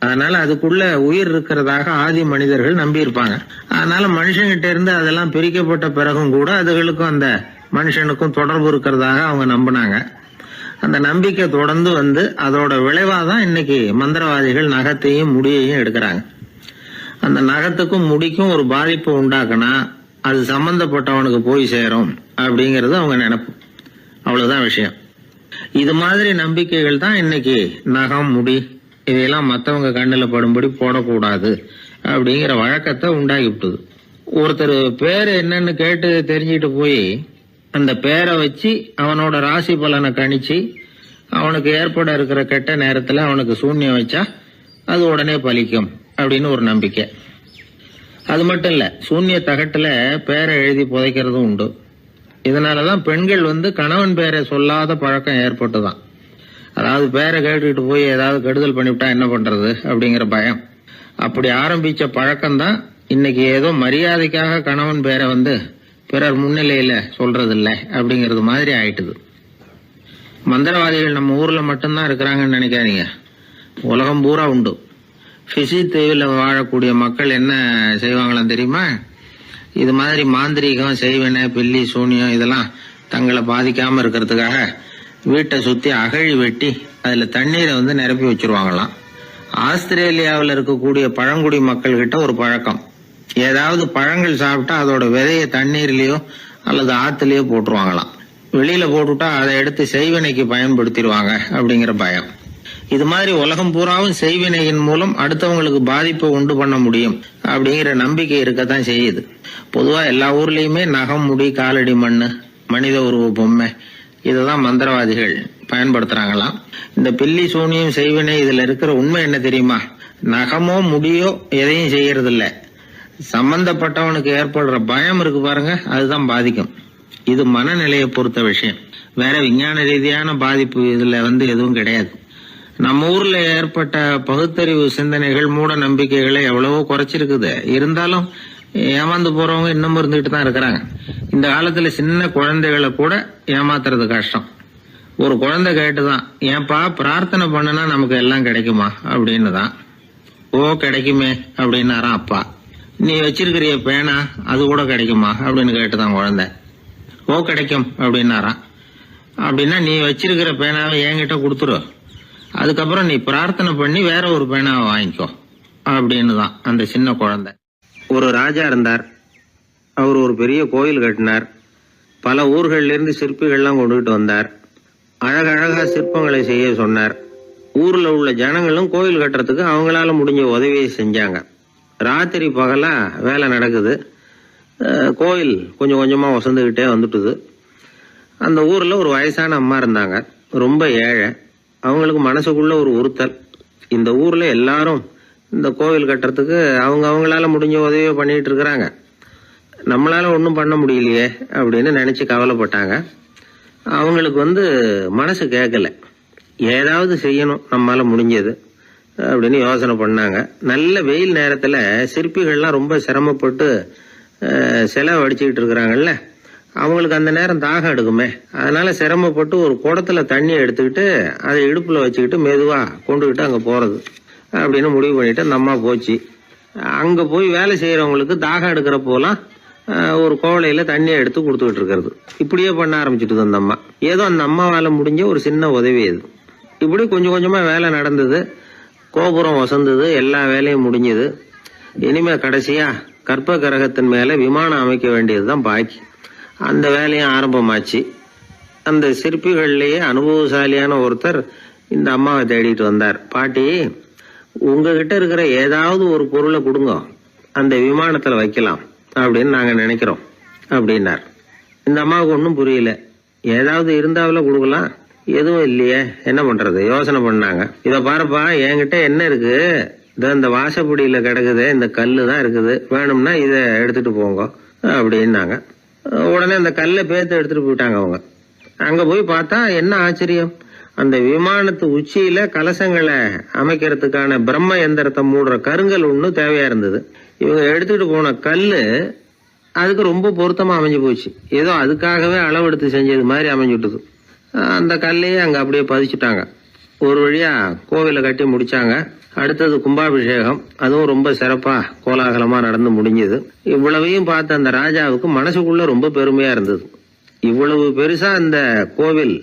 அதனால அதுக்குள்ள உயிர் இருக்கிறதாக ஆதி மனிதர்கள் நம்பி இருப்பாங்க. அதனால மனுஷங்கிட்ட இருந்து அதெல்லாம் பிரிக்கப்பட்ட பிறகும் கூட அதுகளுக்கும் அந்த மனுஷனுக்கும் தொடர்பு இருக்கிறதாக அவங்க நம்பினாங்க. அந்த நம்பிக்கை தொடர்ந்து வந்து அதோட விளைவாதான் இன்னைக்கு மந்திரவாதிகள் நகத்தையும் முடியையும் எடுக்கிறாங்க. அந்த நகத்துக்கும் முடிக்கும் ஒரு பாதிப்பு உண்டாக்குனா அது சம்பந்தப்பட்டவனுக்கு போய் சேரும் அப்படிங்கறது அவங்க நினைப்பு. அவ்வளவுதான் விஷயம். இது மாதிரி நம்பிக்கைகள் தான் இன்னைக்கு நகம், முடி இதையெல்லாம் மற்றவங்க கண்ணில் படும்படி போடக்கூடாது அப்படிங்கிற வழக்கத்தை உண்டாக்கி விட்டுது. ஒருத்தர் பேரு என்னன்னு கேட்டு தெரிஞ்சுட்டு போய் அந்த பேரை வச்சு அவனோட ராசி பலனை கணிச்சு அவனுக்கு ஏற்பட இருக்கிற கெட்ட நேரத்துல அவனுக்கு சூன்யம் வச்சா அது உடனே பலிக்கும் அப்படின்னு ஒரு நம்பிக்கை. அது மட்டும் இல்ல, சூன்ய தகட்டுல பேரை எழுதி புதைக்கிறதும் உண்டு. இதனாலதான் பெண்கள் வந்து கணவன் பேரை சொல்லாத பழக்கம் ஏற்பட்டுதான். அதாவது பேரை கேட்டுக்கிட்டு போய் ஏதாவது கெடுதல் பண்ணிவிட்டா என்ன பண்றது அப்படிங்கிற பயம். அப்படி ஆரம்பிச்ச பழக்கம்தான் இன்னைக்கு ஏதோ மரியாதைக்காக கணவன் பேரை வந்து பிறர் முன்னிலையில சொல்றது இல்லை அப்படிங்கறது மாதிரி ஆயிட்டுது. மந்திரவாதிகள் நம்ம ஊர்ல மட்டும்தான் இருக்கிறாங்கன்னு நினைக்காதீங்க, உலகம் பூரா உண்டு. பிசி தீவில் வாழக்கூடிய மக்கள் என்ன செய்வாங்களாம் தெரியுமா? இது மாதிரி மாந்திரீகம், செய்வன, பில்லி, சூனியம் இதெல்லாம் தங்களை பாதிக்காம இருக்கிறதுக்காக வீட்டை சுத்தி அகழி வெட்டி அதுல தண்ணீரை வந்து நிரப்பி வச்சிருவாங்களாம். ஆஸ்திரேலியாவில் இருக்கக்கூடிய பழங்குடி மக்கள் கிட்ட ஒரு பழக்கம், ஏதாவது பழங்கள் சாப்பிட்டா அதோட விதைய தண்ணீர்லயோ அல்லது ஆத்துலயோ போட்டுருவாங்களாம். வெளியில போட்டுட்டா அதை எடுத்து செய்வினைக்கு பயன்படுத்திடுவாங்க அப்படிங்கிற பயம். இது மாதிரி உலகம் பூராவும் செய்வினையின் மூலம் அடுத்தவங்களுக்கு பாதிப்பை உண்டு பண்ண முடியும் அப்படிங்கிற நம்பிக்கை இருக்கத்தான் செய்யுது. பொதுவா எல்லா ஊர்லயுமே நகம், முடி, காலடி மண்ணு, மனித உருவ பொம்மை இததான் மந்திரவாதிகள் பயன்படுத்துறாங்களாம். இந்த பில்லி, சூனியம், செய்வினை இதுல இருக்கிற உண்மை என்ன தெரியுமா? நகமோ முடியோ எதையும் செய்யறது இல்ல, சம்பந்தப்பட்டவனுக்கு ஏற்படுற பயம் இருக்கு பாருங்க, அதுதான் பாதிக்கும். இது மனநிலையை பொறுத்த விஷயம், வேற விஞ்ஞான ரீதியான பாதிப்பு இதுல வந்து எதுவும் கிடையாது. நம்ம ஊர்ல ஏற்பட்ட பகுத்தறிவு சிந்தனைகள், மூட நம்பிக்கைகளை எவ்வளவோ குறைச்சிருக்குது. இருந்தாலும் ஏமாந்து போறவங்க இன்னும் இருந்துகிட்டு தான் இருக்கிறாங்க. இந்த காலத்துல சின்ன குழந்தைகளை கூட ஏமாத்துறது கஷ்டம். ஒரு குழந்தை கேட்டுதான், ஏன்பா பிரார்த்தனை பண்ணுனா நமக்கு எல்லாம் கிடைக்குமா அப்படின்னு தான். ஓ கிடைக்குமே அப்படின்னாராம் அப்பா. நீ வச்சிருக்கிறிய பேனா அது கூட கிடைக்குமா அப்படின்னு கேட்டுதான் குழந்தை. ஓ கிடைக்கும் அப்படின்னாராம். அப்படின்னா நீ வச்சிருக்கிற பேனாவை என்கிட்ட கொடுத்துரு, அதுக்கப்புறம் நீ பிரார்த்தனை பண்ணி வேற ஒரு பேனாவை வாங்கிக்கோ அப்படின்னு தான் அந்த சின்ன குழந்தை. ஒரு ராஜா இருந்தார். அவர் ஒரு பெரிய கோயில் கட்டினார். பல ஊர்கள்ல இருந்து சிற்பிகள்லாம் கொண்டுகிட்டு வந்தார். அழகழகா சிற்பங்களை செய்ய சொன்னார். ஊர்ல உள்ள ஜனங்களும் கோயில் கட்டுறதுக்கு அவங்களால முடிஞ்ச உதவியை செஞ்சாங்க. ராத்திரி பகலா வேலை நடக்குது. கோயில் கொஞ்சம் கொஞ்சமா வசந்துகிட்டே வந்துட்டுது. அந்த ஊர்ல ஒரு வயசான அம்மா இருந்தாங்க, ரொம்ப ஏழை. அவங்களுக்கு மனசுக்குள்ள ஒரு உறுத்தல், இந்த ஊர்ல எல்லாரும் இந்த கோவில் கட்டுறதுக்கு அவங்களால முடிஞ்ச உதவியை பண்ணிட்டு இருக்கிறாங்க, நம்மளால ஒன்றும் பண்ண முடியலையே அப்படின்னு நினைச்சு கவலைப்பட்டாங்க. அவங்களுக்கு மனசு கேட்கல, ஏதாவது செய்யணும் நம்மளால முடிஞ்சது அப்படின்னு யோசனை பண்ணாங்க. நல்ல வெயில் நேரத்துல சிற்பிகள்லாம் ரொம்ப சிரமப்பட்டு சிலை வடிச்சுக்கிட்டு இருக்கிறாங்கல்ல, அவங்களுக்கு அந்த நேரம் தாகம் எடுக்குமே, அதனால சிரமப்பட்டு ஒரு குடத்துல தண்ணியை எடுத்துக்கிட்டு அதை இடுப்புல வச்சுக்கிட்டு மெதுவா கொண்டுகிட்டு அங்க போறது அப்படின்னு முடிவு பண்ணிட்டு அந்த அம்மா போச்சு. அங்க போய் வேலை செய்யறவங்களுக்கு தாகம் எடுக்கிற போலாம் ஒரு கோவலையில தண்ணியை எடுத்து கொடுத்துக்கிட்டு இருக்கிறது. இப்படியே பண்ண ஆரம்பிச்சுட்டு அந்த அம்மா. ஏதோ அந்த அம்மாவால முடிஞ்ச ஒரு சின்ன உதவி இது. இப்படி கொஞ்சம் கொஞ்சமா வேலை நடந்தது. கோபுரம் வசந்தது, எல்லா வேலையும் முடிஞ்சது. இனிமே கடைசியா கற்ப கிரகத்தின் மேல விமானம் அமைக்க வேண்டியதுதான் பாக்கி. அந்த வேலையும் ஆரம்பமாச்சு. அந்த சிற்பிகள்லயே அனுபவசாலியான ஒருத்தர் இந்த அம்மாவை தேடிட்டு வந்தார். பாட்டி, உங்ககிட்ட இருக்கிற ஏதாவது ஒரு பொருளை கொடுங்க, அந்த விமானத்துல வைக்கலாம் அப்படின்னு நாங்க நினைக்கிறோம் அப்படின்னார். இந்த அம்மாவுக்கு ஒன்றும் புரியல. ஏதாவது இருந்தாவில கொடுக்கலாம், எதுவும் இல்லையே, என்ன பண்றது யோசனை பண்ணாங்க. இத பாருப்பா, என்கிட்ட என்ன இருக்கு, இந்த வாசப்படியில கிடக்குது, இந்த கல்லு தான் இருக்குது, வேணும்னா இதை எடுத்துட்டு போங்க அப்படின்னாங்க. உடனே அந்த கல்லை பேத்து எடுத்துட்டு போயிட்டாங்க அவங்க. அங்க போய் பார்த்தா என்ன ஆச்சரியம், அந்த விமானத்து உச்சியில கலசங்களை அமைக்கிறதுக்கான பிரம்ம எந்திரத்தை மூடுற கருங்கல் ஒண்ணு தேவையா இருந்தது. இவங்க எடுத்துட்டு போன கல்லு அதுக்கு ரொம்ப பொருத்தமா அமைஞ்சு போச்சு. ஏதோ அதுக்காகவே அளவெடுத்து செஞ்சது மாதிரி அமைஞ்சுட்டுது. அந்த கல்லையே அங்க அப்படியே பதிச்சுட்டாங்க. ஒரு வழியா கோவிலை கட்டி முடிச்சாங்க. அடுத்தது கும்பாபிஷேகம். அதுவும் ரொம்ப சிறப்பா கோலாகலமா நடந்து முடிஞ்சது. இவ்வளவையும் பார்த்த அந்த ராஜாவுக்கு மனசுக்குள்ள ரொம்ப பெருமையா இருந்தது. இவ்வளவு பெருசா இந்த கோவில்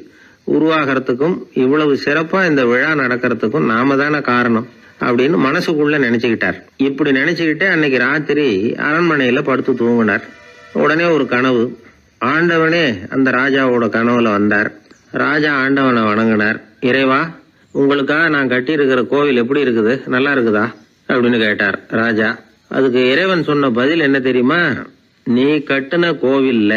உருவாகிறதுக்கும் இவ்வளவு சிறப்பா இந்த விழா நடக்கிறதுக்கும் நாம தானே காரணம் அப்படின்னு மனசுக்குள்ள நினைச்சுக்கிட்டார். இப்படி நினைச்சுக்கிட்டே அன்னைக்கு ராத்திரி அரண்மனையில படுத்து தூங்கினார். உடனே ஒரு கனவு. ஆண்டவனே அந்த ராஜாவோட கனவுல வந்தார். ராஜா ஆண்டவனை வணங்கினார். இறைவா, உங்களுக்காக நான் கட்டி இருக்கிற கோவில் எப்படி இருக்குது, நல்லா இருக்குதா அப்படின்னு கேட்டார் ராஜா. அதுக்கு இறைவன் சொன்ன பதில் என்ன தெரியுமா, நீ கட்டின கோவில்ல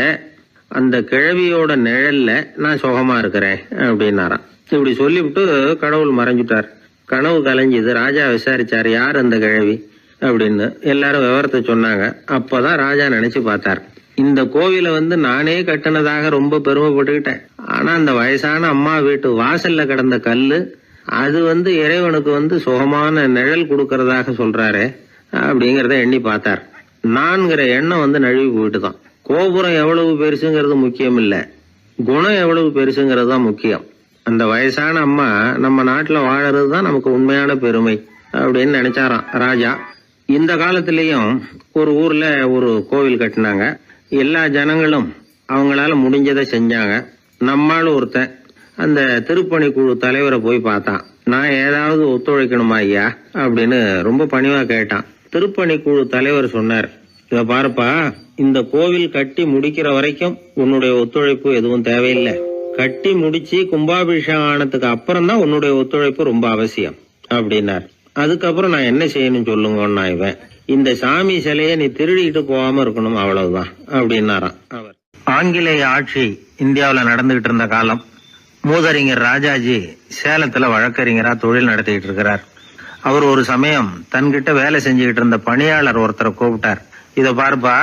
அந்த கிழவியோட நிழல்ல நான் சுகமா இருக்கிறேன் அப்படின்னாராம். இப்படி சொல்லிவிட்டு கடவுள் மறைஞ்சுட்டார். கனவு கலைஞ்சது. ராஜா விசாரிச்சார், யார் அந்த கிழவி அப்படின்னு. எல்லாரும் விவரத்தை சொன்னாங்க. அப்பதான் ராஜா நினைச்சு பார்த்தார், இந்த கோவிலை நானே கட்டினதாக ரொம்ப பெருமைப்பட்டுக்கிட்டேன். ஆனா அந்த வயசான அம்மா வீட்டு வாசல்ல கிடந்த கல்லு அது இறைவனுக்கு சுகமான நிழல் கொடுக்கறதாக சொல்றாரு அப்படிங்கறத எண்ணி பார்த்தார். நான்கிற எண்ணம் நழுவி போயிட்டுதான். கோபுரம் எவ்வளவு பெருசுங்கிறது முக்கியம் இல்ல, குணம் எவ்வளவு பெருசுங்கிறது தான் முக்கியம். அந்த வயசான அம்மா நம்ம நாட்டுல வாழறது தான் நமக்கு உண்மையான பெருமை அப்படின்னு நினைச்சாராம் ராஜா. இந்த காலத்திலயும் ஒரு ஊர்ல ஒரு கோவில் கட்டினாங்க. எல்லா ஜனங்களும் அவங்களால முடிஞ்சதை செஞ்சாங்க. நம்மால ஒருத்தன் அந்த திருப்பணி குழு தலைவரை போய் பார்த்தான். நான் ஏதாவது ஒத்துழைக்கணுமா ஐயா அப்படின்னு ரொம்ப பணிவா கேட்டான். திருப்பணி குழு தலைவர் சொன்னார், இத பாருப்பா, இந்த கோவில் கட்டி முடிக்கிற வரைக்கும் உன்னுடைய ஒத்துழைப்பு எதுவும் தேவையில்லை. கட்டி முடிச்சு கும்பாபிஷேகம் ஆனதுக்கு அப்புறம் தான் உன்னுடைய ஒத்துழைப்பு ரொம்ப அவசியம் அப்படின்னார். அதுக்கப்புறம் நான் என்ன செய்யணும் சொல்லுங்கன்னா, இவன் இந்த சாமி சிலையை நீ திருடிட்டு போகாம இருக்கணும், அவ்வளவுதான் அப்படின்னாராம் அவர். ஆங்கிலேய ஆட்சி இந்தியாவில் நடந்துகிட்டு இருந்த காலம். மூதறிஞர் ராஜாஜி சேலத்துல வழக்கறிஞரா தொழில் நடத்திட்டு இருக்கிறார். அவர் ஒரு சமயம் தன்கிட்ட வேலை செஞ்சுக்கிட்டு இருந்த பணியாளர் ஒருத்தரை கூப்பிட்டார். இத பாருப்பா,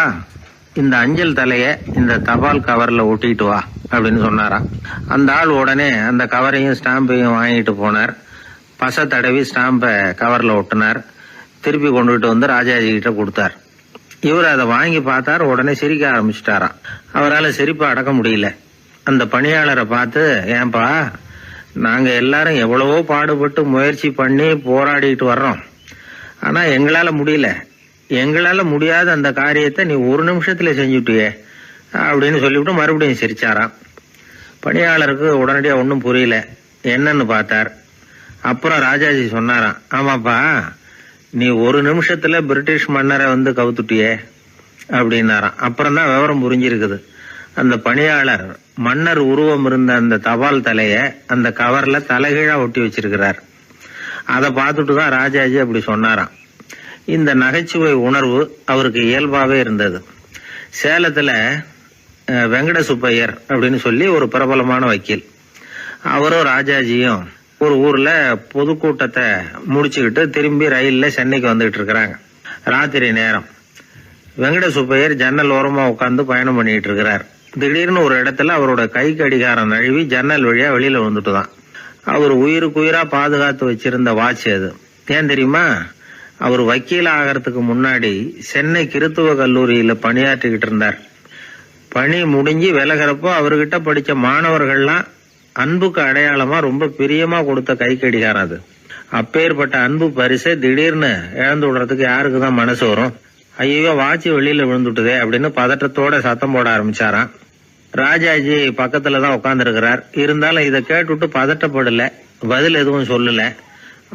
இந்த அஞ்சல் தலைய இந்த தபால் கவர்ல ஒட்டிட்டு வா அப்படின்னு சொன்னாராம். அந்த ஆள் உடனே அந்த கவரையும் ஸ்டாம்பையும் வாங்கிட்டு போனார். பசை தடவி ஸ்டாம்பை கவர்ல ஒட்டினார். திருப்பி கொண்டுகிட்டு ராஜாஜி கிட்ட கொடுத்தார். இவர் அதை வாங்கி பார்த்தார். உடனே சிரிக்க ஆரம்பிச்சுட்டாராம். அவரால் சிரிப்பை அடக்க முடியல. அந்த பணியாளரை பார்த்து, ஏன்பா, நாங்க எல்லாரும் எவ்வளவோ பாடுபட்டு முயற்சி பண்ணி போராடிட்டு வர்றோம், ஆனா எங்களால முடியல, எங்களால முடியாத அந்த காரியத்தை நீ ஒரு நிமிஷத்துல செஞ்சுட்டியே அப்படின்னு சொல்லிவிட்டு மறுபடியும் சிரிச்சாராம். பணியாளருக்கு உடனடியாக ஒன்றும் புரியல, என்னன்னு பார்த்தார். அப்புறம் ராஜாஜி சொன்னாராம், ஆமாப்பா, நீ ஒரு நிமிஷத்துல பிரிட்டிஷ் மன்னரை வந்து கவுத்துட்டியே அப்படின்னாராம். அப்புறம் தான் விவரம் புரிஞ்சிருக்குது. அந்த பணியாளர் மன்னர் உருவம் இருந்த அந்த தபால் தலைய அந்த கவர்ல தலைகீழா ஒட்டி வச்சிருக்கிறார். அதை பார்த்துட்டு தான் ராஜாஜி அப்படி சொன்னாராம். இந்த நகைச்சுவை உணர்வு அவருக்கு இயல்பாவே இருந்தது. சேலத்துல வெங்கட சுப்பையர் அப்படின்னு சொல்லி ஒரு பிரபலமான வக்கீல், அவரும் ராஜாஜியும் ஒரு ஊர்ல பொதுக்கூட்டத்தை முடிச்சுக்கிட்டு திரும்பி ரயில்ல சென்னைக்கு வந்துகிட்டு இருக்கிறாங்க. ராத்திரி நேரம். வெங்கட சுப்பையர் ஜன்னல் ஓரமா உட்காந்து பயணம் பண்ணிட்டு இருக்கிறார். திடீர்னு ஒரு இடத்துல அவரோட கை கடிகாரம் நழுவி ஜன்னல் வழியா வெளியில வந்துட்டுதான். அவர் உயிருக்குயிரா பாதுகாத்து வச்சிருந்த வாட்ச் அது. ஏன் தெரியுமா? அவர் வக்கீல் ஆகிறதுக்கு முன்னாடி சென்னை கிறித்துவ கல்லூரியில பணியாற்றிக்கிட்டு இருந்தார். பணி முடிஞ்சு விலகிறப்போ அவர்கிட்ட படிச்ச மாணவர்கள்லாம் அன்புக்கு அடையாளமா ரொம்ப பிரியமா கொடுத்த கை கடிகாரம் அது. அப்பேற்பட்ட அன்பு பரிசை திடீர்னு இழந்து விடுறதுக்கு யாருக்குதான் மனசு வரும்? ஐயோ, வாட்சி வெளியில விழுந்துட்டுதே அப்படின்னு பதட்டத்தோட சத்தம் போட ஆரம்பிச்சாராம். ராஜாஜி பக்கத்துலதான் உட்கார்ந்து இருக்கிறார். இருந்தாலும் இதை கேட்டுட்டு பதட்டப்படல, பதில் எதுவும் சொல்லல.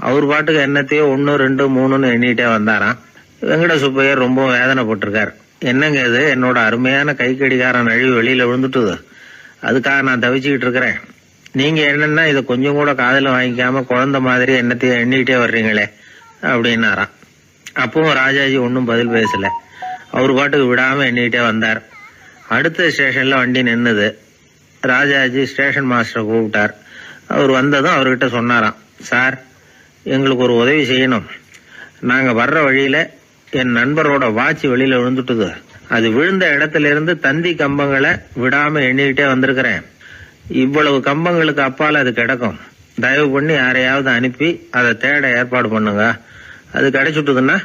அவர் பாட்டுக்கு என்னத்தையோ 1, 2, 3ன்னு எண்ணிட்டே வந்தாராம். வெங்கட சுப்பையர் ரொம்ப வேதனைப்பட்டிருக்கார். என்னங்க இது, என்னோட அருமையான கை கடிகாரம் நழுவி வெளியில விழுந்துட்டுது, அதுக்காக நான் தவிச்சுக்கிட்டு இருக்கிறேன். நீங்க என்னன்னா இதை கொஞ்சம் கூட காதுல வாங்கிக்காம குழந்தை மாதிரி என்னத்தையும் எண்ணிட்டே வர்றீங்களே அப்படின்னாராம். அப்பவும் ராஜாஜி ஒன்னும் பதில் பேசல. அவர் பாட்டுக்கு விடாம எண்ணிட்டே வந்தார். அடுத்த ஸ்டேஷன்ல வண்டி நின்னுது. ராஜாஜி ஸ்டேஷன் மாஸ்டரை கூப்பிட்டார். அவர் வந்ததும் அவர்கிட்ட சொன்னாராம், சார், எங்களுக்கு ஒரு உதவி செய்யணும். நாங்க வர்ற வழியில என் நண்பரோட வாட்சி வெளியில விழுந்துட்டுது. அது விழுந்த இடத்துல இருந்து தந்தி கம்பங்களை விடாம எண்ணிக்கிட்டே வந்திருக்கிறேன். இவ்வளவு கம்பங்களுக்கு அப்பால அது கிடக்கும். தயவு பண்ணி யாரையாவது அனுப்பி அதை தேட ஏற்பாடு பண்ணுங்க. அது கிடைச்சுட்டுதுன்னா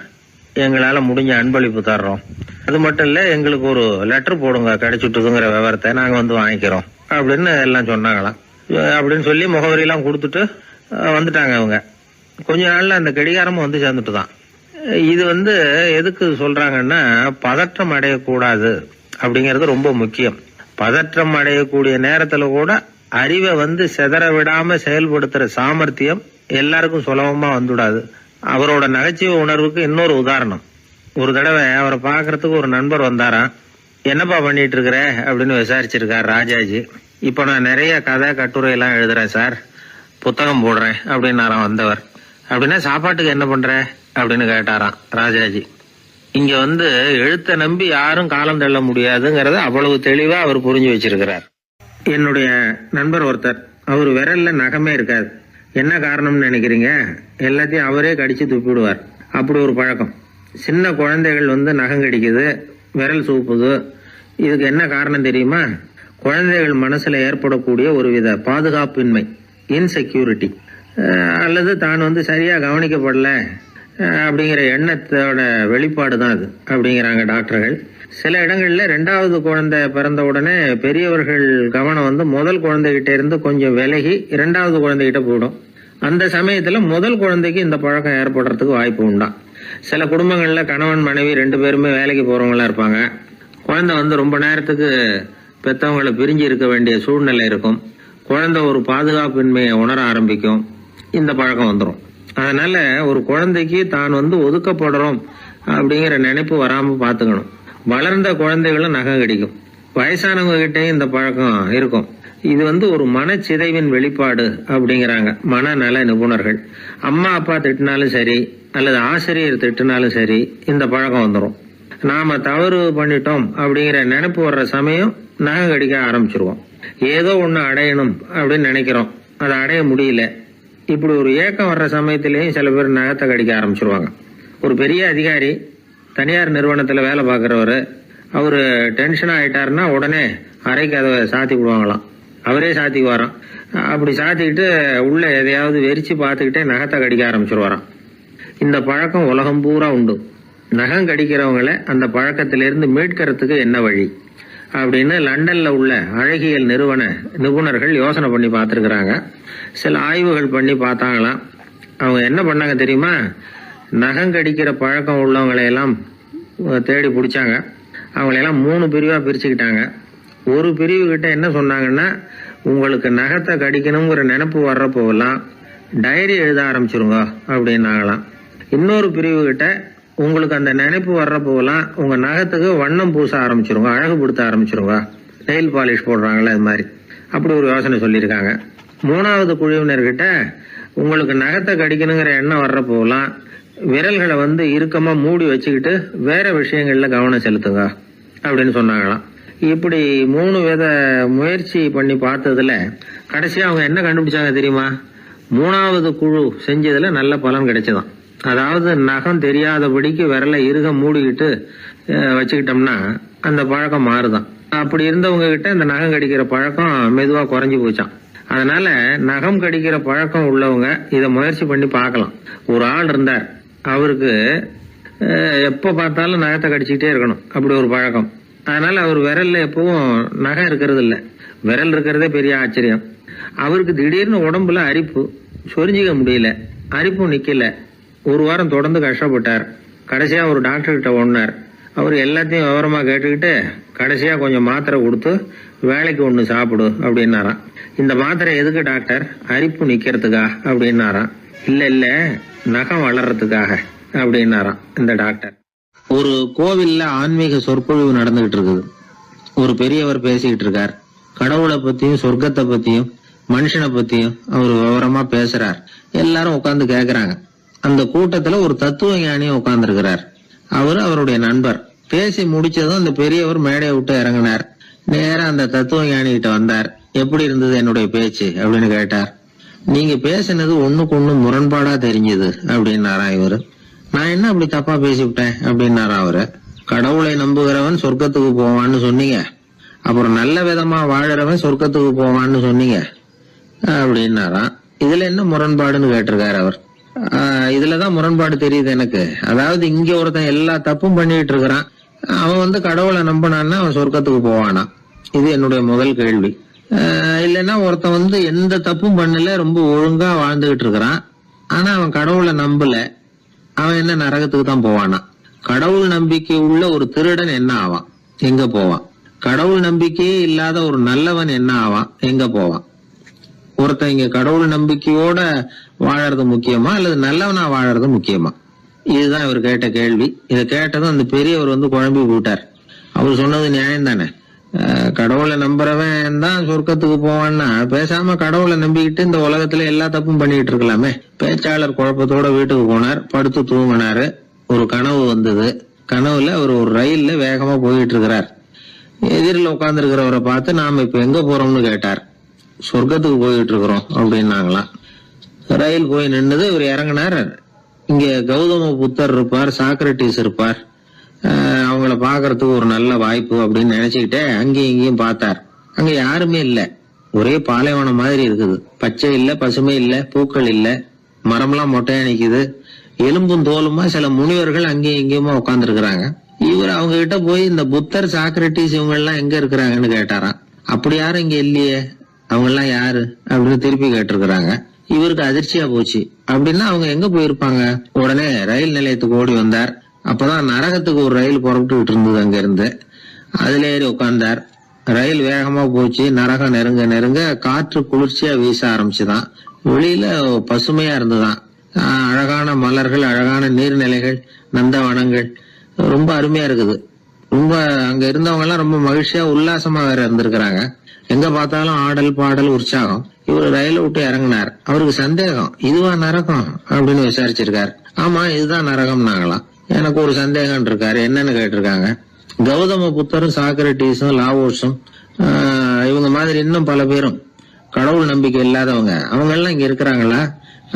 எங்களால முடிஞ்ச அன்பளிப்பு தர்றோம். அது மட்டும் இல்ல, எங்களுக்கு ஒரு லெட்டர் போடுங்க, கிடைச்சுட்டுதுங்கிற விவரத்தை நாங்க வந்து வாங்கிக்கிறோம் அப்படின்னு எல்லாம் சொன்னாங்களாம். அப்படின்னு சொல்லி முகவரியெல்லாம் கொடுத்துட்டு வந்துட்டாங்க அவங்க. கொஞ்ச நாள்ல அந்த கடிகாரமும் வந்து சேர்ந்துட்டுதான். இது எதுக்கு சொல்றாங்கன்னா, பதற்றம் அடையக்கூடாது அப்படிங்கிறது ரொம்ப முக்கியம். பதற்றம் அடையக்கூடிய நேரத்துல கூட அறிவை சிதற விடாம செயல்படுத்துற சாமர்த்தியம் எல்லாருக்கும் சுலபமா வந்துடாது. அவரோட நகைச்சுவை உணர்வுக்கு இன்னொரு உதாரணம். ஒரு தடவை அவரை பாக்குறதுக்கு ஒரு நண்பர் வந்தாராம். என்னப்பா பண்ணிட்டு இருக்கிற அப்படின்னு விசாரிச்சிருக்கார் ராஜாஜி. இப்ப நான் நிறைய கதை கட்டுரை எல்லாம் எழுதுறேன் சார், புத்தகம் போடுறேன் அப்படின்னாராம் வந்தவர். அப்படின்னா சாப்பாட்டுக்கு என்ன பண்ற அப்படின்னு கேட்டாராம் ராஜாஜி. இங்க எழுத்த நம்பி யாரும் காலம் தள்ள முடியாதுங்கிறத அவ்வளவு தெளிவா அவர் புரிஞ்சு வச்சிருக்கிறார். என்னுடைய நண்பர் ஒருத்தர், அவர் விரல்ல நகமே இருக்காது. என்ன காரணம்னு நினைக்கிறீங்க? எல்லாத்தையும் அவரே கடிச்சு துப்பிடுவார். அப்படி ஒரு பழக்கம். சின்ன குழந்தைகள் நகம் கடிக்குது, விரல் சூப்புது. இதுக்கு என்ன காரணம் தெரியுமா? குழந்தைகள் மனசுல ஏற்படக்கூடிய ஒருவித பாதுகாப்பின்மை, இன்செக்யூரிட்டி, அல்லது தான் சரியா கவனிக்கப்படல அப்படிங்கிற எண்ணத்தோட வெளிப்பாடு தான் அது அப்படிங்கிறாங்க டாக்டர்கள். சில இடங்கள்ல 2வது குழந்தை பிறந்த உடனே பெரியவர்கள் கவனம் முதல் குழந்தைகிட்ட இருந்து கொஞ்சம் விலகி 2வது குழந்தைகிட்ட போயிடும். அந்த சமயத்துல முதல் குழந்தைக்கு இந்த பழக்கம் ஏற்படுறதுக்கு வாய்ப்பு உண்டாம். சில குடும்பங்கள்ல கணவன் மனைவி 2 பேருமே வேலைக்கு போறவங்களா இருப்பாங்க. குழந்தை ரொம்ப நேரத்துக்கு பெத்தவங்களை பிரிஞ்சு இருக்க வேண்டிய சூழ்நிலை இருக்கும். குழந்தை ஒரு பாதுகாப்பின்மையை உணர ஆரம்பிக்கும். இந்த பழக்கம் வந்துடும். அதனால ஒரு குழந்தைக்கு தான் ஒதுக்கப்படுறோம் அப்படிங்கிற நினைப்பு வராம பாத்துக்கணும். வளர்ந்த குழந்தைகளும் நகம் கடிக்கும். வயசானவங்க கிட்டையும் இந்த பழக்கம் இருக்கும். இது ஒரு மனச்சிதைவின் வெளிப்பாடு அப்படிங்கிறாங்க மனநல நிபுணர்கள். அம்மா அப்பா திட்டினாலும் சரி, அல்லது ஆசிரியர் திட்டினாலும் சரி, இந்த பழக்கம் வந்துடும். நாம தவறு பண்ணிட்டோம் அப்படிங்கிற நினைப்பு வர்ற சமயம் நகம் கடிக்க ஆரம்பிச்சிருவோம். ஏதோ ஒண்ணு அடையணும் அப்படின்னு நினைக்கிறோம், அதை அடைய முடியல. இப்படி ஒரு ஏக்கம் வர்ற சமயத்திலேயும் சில பேர் நகத்தை கடிக்க ஆரம்பிச்சிருவாங்க. ஒரு பெரிய அதிகாரி, தனியார் நிறுவனத்துல வேலை பார்க்கறவரு, அவரு டென்ஷனா ஆயிட்டாருன்னா உடனே அறைக்கு அதை சாத்தி விடுவாங்களாம். அவரே சாத்திக்கு வரான். அப்படி சாத்திக்கிட்டு உள்ள எதையாவது வெறிச்சு பார்த்துக்கிட்டே நகத்தை கடிக்க ஆரம்பிச்சிருவாராம். இந்த பழக்கம் உலகம் பூரா உண்டு. நகம் கடிக்கிறவங்களை அந்த பழக்கத்திலிருந்து மீட்கிறதுக்கு என்ன வழி அப்படின்னு லண்டன்ல உள்ள அழகியல் நிபுணர்கள் யோசனை பண்ணி பார்த்துருக்குறாங்க. சில ஆய்வுகள் பண்ணி பார்த்தாங்களாம். அவங்க என்ன பண்ணாங்க தெரியுமா? நகம் கடிக்கிற பழக்கம் உள்ளவங்களையெல்லாம் தேடி பிடிச்சாங்க. அவங்களையெல்லாம் 3 பிரிவா பிரிச்சுக்கிட்டாங்க. ஒரு பிரிவு கிட்ட என்ன சொன்னாங்கன்னா, உங்களுக்கு நகத்தை கடிக்கணுங்கிற நினைப்பு வர்றப்போலாம் டைரி எழுத ஆரம்பிச்சிருங்க அப்படின்னாங்களாம். இன்னொரு பிரிவு கிட்ட உங்களுக்கு அந்த நினைப்பு வர்றப்போலாம் உங்க நகத்துக்கு வண்ணம் பூச ஆரம்பிச்சிருங்க, அழகுபடுத்த ஆரம்பிச்சிருங்க, நெயில் பாலிஷ் போடுறாங்களே அது மாதிரி, அப்படி ஒரு யோசனை சொல்லியிருக்காங்க. மூணாவது குழுவினர்கிட்ட உங்களுக்கு நகத்தை கடிக்கணுங்கிற எண்ணம் வர்றப்போலாம் விரல்களை வந்து இறுக்கமா மூடி வச்சுக்கிட்டு வேற விஷயங்கள்ல கவனம் செலுத்துங்க அப்படின்னு சொன்னாங்களாம். இப்படி 3 வித முயற்சி பண்ணி பார்த்ததுல கடைசியா அவங்க என்ன கண்டுபிடிச்சாங்க தெரியுமா? 3வது குழு செஞ்சதுல நல்ல பலன் கிடைச்சதாம். அதாவது நகம் தெரியாதபடிக்கு விரலை இறுக மூடிக்கிட்டு வச்சுக்கிட்டோம்னா அந்த பழக்கம் மாறுதான். அப்படி இருந்தவங்க கிட்ட இந்த நகம் கடிக்கிற பழக்கம் மெதுவா குறைஞ்சு போச்சான். அதனால நகம் கடிக்கிற பழக்கம் உள்ளவங்க இதை முயற்சி பண்ணி பார்க்கலாம். ஒரு ஆள் இருந்தார், அவருக்கு எப்ப பார்த்தாலும் நகத்தை கடிச்சுக்கிட்டே இருக்கணும், அப்படி ஒரு பழக்கம். அதனால அவர் விரல்ல எப்பவும் நகம் இருக்கிறது இல்ல, விரல் இருக்கிறதே பெரிய ஆச்சரியம். அவருக்கு திடீர்னு உடம்புல அரிப்பு, சொரிஞ்சிக்க முடியல, அரிப்பும் நிக்கல. ஒரு வாரம் தொடர்ந்து கஷ்டப்பட்டார். கடைசியா ஒரு டாக்டர் கிட்ட ஓடினார். அவர் எல்லாத்தையும் விவரமா கேட்டுக்கிட்டு கடைசியா கொஞ்சம் மாத்திரை கொடுத்து வேலைக்கு ஒண்ணு சாப்பிடு அப்படின்னாராம். இந்த மாத்திரை எதுக்கு டாக்டர்? அரிப்பு நிக்கிறதுக்கா அப்படின்னாராம். இல்ல நகம் வளர்றதுக்காக அப்படின்னாராம் இந்த டாக்டர். ஒரு கோவில்ல ஆன்மீக சொற்பொழிவு நடந்துகிட்டு இருக்குது. ஒரு பெரியவர் பேசிக்கிட்டு இருக்கார். கடவுளை பத்தியும் சொர்க்கத்தை பத்தியும் மனுஷனை பத்தியும் அவர் விவரமா பேசுறார். எல்லாரும் உட்கார்ந்து கேக்குறாங்க. அந்த கூட்டத்துல ஒரு தத்துவ ஞானியும் உட்கார்ந்து இருக்கிறார். அவரு அவருடைய நண்பர். பேசி முடிச்சதும் அந்த பெரியவர் மேடையை விட்டு இறங்கினார். நேரா அந்த தத்துவ ஞானி கிட்ட வந்தார். எப்படி இருந்தது என்னுடைய பேச்சு அப்படின்னு கேட்டார். நீங்க பேசினது ஒண்ணுக்கு ஒண்ணு முரண்பாடா தெரிஞ்சது அப்படின்னாராம் இவரு. நான் என்ன அப்படி தப்பா பேசிவிட்டேன் அப்படின்னாரா அவரு. கடவுளை நம்புகிறவன் சொர்க்கத்துக்கு போவான்னு சொன்னீங்க, அப்புறம் நல்ல விதமா வாழறவன் சொர்க்கத்துக்கு போவான்னு சொன்னீங்க அப்படின்னாராம். இதுல என்ன முரண்பாடுன்னு கேட்டிருக்காரு அவர். இதுலதான் முரண்பாடு தெரியுது எனக்கு. அதாவது இங்க ஒருத்தன் எல்லா தப்பும் பண்ணிட்டு இருக்கிறான், அவன் வந்து கடவுளை நம்பினான்னா அவன் சொர்க்கத்துக்கு போவானா? இது என்னுடைய முதல் கேள்வி. இல்லைன்னா ஒருத்தன் வந்து எந்த தப்பும் பண்ணல, ரொம்ப ஒழுங்கா வாழ்ந்துகிட்டு இருக்கிறான், ஆனா அவன் கடவுளை நம்பல, அவன் என்ன நரகத்துக்கு தான் போவானா? கடவுள் நம்பிக்கை உள்ள ஒரு திருடன் என்ன ஆவான், எங்க போவான்? கடவுள் நம்பிக்கையே இல்லாத ஒரு நல்லவன் என்ன ஆவான், எங்க போவான்? ஒருத்தன் இங்க கடவுள் நம்பிக்கையோட வாழறது முக்கியமா அல்லது நல்லவனா வாழறது முக்கியமா? இதுதான் இவர் கேட்ட கேள்வி. இதை கேட்டதும் அந்த பெரியவர் வந்து குழம்பி போட்டார். அவர் சொன்னது நியாயம் தானே. கடவுளை நம்புறவன் தான் சொர்க்கத்துக்கு போவான்னா பேசாம கடவுளை நம்பிக்கிட்டு இந்த உலகத்துல எல்லா தப்பும் பண்ணிட்டு இருக்கலாமே. பேச்சாளர் குழப்பத்தோட வீட்டுக்கு போனார். படுத்து தூங்கினாரு. ஒரு கனவு வந்தது. கனவுல அவர் ஒரு ரயில்ல வேகமா போயிட்டு இருக்கிறார். எதிரில் உட்கார்ந்து இருக்கிறவரை பார்த்து நாம இப்ப எங்க போறோம்னு கேட்டார். சொர்க்கத்துக்கு போயிட்டு இருக்கிறோம் அப்படின்னாங்களாம். ரயில் போய் நின்னுது. இவர் இறங்கினார். இங்க கௌதம புத்தர் இருப்பார், சாக்ரட்டிஸ் இருப்பார், அவங்கள பாக்குறதுக்கு ஒரு நல்ல வாய்ப்பு அப்படின்னு நினைச்சுக்கிட்டே அங்கேயும் இங்கேயும் பார்த்தார். அங்க யாருமே இல்ல. ஒரே பாலைவனம் மாதிரி இருக்குது. பச்சை இல்ல, பசுமை இல்ல, பூக்கள் இல்ல, மரம்லாம் மொட்டையா நிக்குது. எலும்பும் தோலுமா சில முனிவர்கள் அங்கேயும் இங்கேயுமா உட்கார்ந்து இருக்கிறாங்க. இவர் அவங்க கிட்ட போய் இந்த புத்தர், சாக்ரட்டிஸ் இவங்க எல்லாம் எங்க இருக்கிறாங்கன்னு கேட்டாராம். அப்படி யாரும் இங்க இல்லையே, அவங்க எல்லாம் யாரு அப்படின்னு திருப்பி கேட்டிருக்கிறாங்க. இவருக்கு அதிர்ச்சியா போச்சு. அப்படின்னா அவங்க எங்க போயிருப்பாங்க? உடனே ரயில் நிலையத்துக்கு ஓடி வந்தார். அப்பதான் நரகத்துக்கு ஒரு ரயில் புறப்பட்டுக்கிட்டு இருந்தது. அங்க இருந்து அதுல ஏறி உட்கார்ந்தார். ரயில் வேகமா போச்சு. நரகம் நெருங்க நெருங்க காற்று குளிர்ச்சியா வீச ஆரம்பிச்சுதான். வெளியில பசுமையா இருந்துதான். அழகான மலர்கள், அழகான நீர்நிலைகள், நந்தவனங்கள், ரொம்ப அருமையா இருக்குது. ரொம்ப அங்க இருந்தவங்க எல்லாம் ரொம்ப மகிழ்ச்சியா உல்லாசமா வேற இருந்திருக்கிறாங்க. எங்க பார்த்தாலும் ஆடல் பாடல் உற்சாகம். இவரு ரயில விட்டு இறங்கினார். அவருக்கு சந்தேகம், இதுவா நரகம் அப்படின்னு விசாரிச்சிருக்காரு. ஆமா இதுதான் நரகம்னாங்களாம். எனக்கு ஒரு சந்தேகம் இருக்காரு, என்னன்னு கேட்டிருக்காங்க. கௌதம புத்தரும் சாக்ரட்டிஸும் லாவோஸும் இவங்க மாதிரி இன்னும் பல பேரும் கடவுள் நம்பிக்கை இல்லாதவங்க, அவங்க எல்லாம் இங்க இருக்கிறாங்களா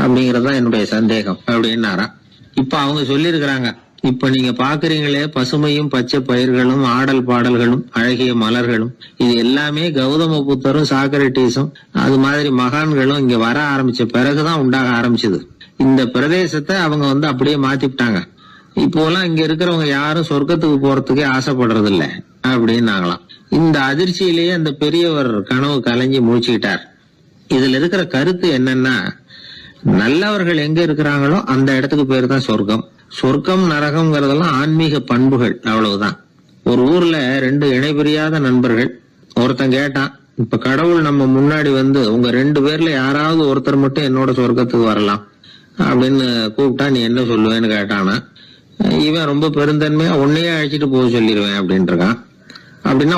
அப்படிங்கறதுதான் என்னுடைய சந்தேகம் அப்படின்னாராம். இப்ப அவங்க சொல்லியிருக்கிறாங்க, இப்ப நீங்க பாக்குறீங்களே பசுமையும் பச்சை பயிர்களும் ஆடல் பாடல்களும் அழகிய மலர்களும், இது எல்லாமே கௌதம புத்தரும் சாக்ரட்டிஸும் அது மாதிரி மகான்களும் இங்க வர ஆரம்பிச்ச பிறகுதான் உண்டாக ஆரம்பிச்சது. இந்த பிரதேசத்தை அவங்க வந்து அப்படியே மாத்திவிட்டாங்க. இப்போலாம் இங்க இருக்கிறவங்க யாரும் சொர்க்கத்துக்கு போறதுக்கே ஆசைப்படுறது இல்ல அப்படின்னாங்களாம். இந்த அதிர்ச்சியிலேயே அந்த பெரியவர் கனவு கலைஞ்சி முடிச்சுக்கிட்டார். இதுல இருக்கிற கருத்து என்னன்னா, நல்லவர்கள் எங்க இருக்கிறாங்களோ அந்த இடத்துக்கு பேர் தான் சொர்க்கம். சொர்க்கம் நரகம்ங்கிறதெல்லாம் ஆன்மீக பண்புகள், அவ்வளவுதான். ஒரு ஊர்ல 2 இணைபிரியாத நண்பர்கள். ஒருத்தன் கேட்டான், இப்ப கடவுள் நம்ம முன்னாடி வந்து உங்க 2 பேர்ல யாராவது ஒருத்தர் மட்டும் என்னோட சொர்க்கத்துக்கு வரலாம் அப்படின்னு கூப்பிட்டா நீ என்ன சொல்லுவேன்னு கேட்டானா, இவன் ரொம்ப பெருந்தன்மையா உன்னையே அழைச்சிட்டு போக சொல்லிடுவேன் அப்படின்ட்டு இருக்கான். அப்படின்னா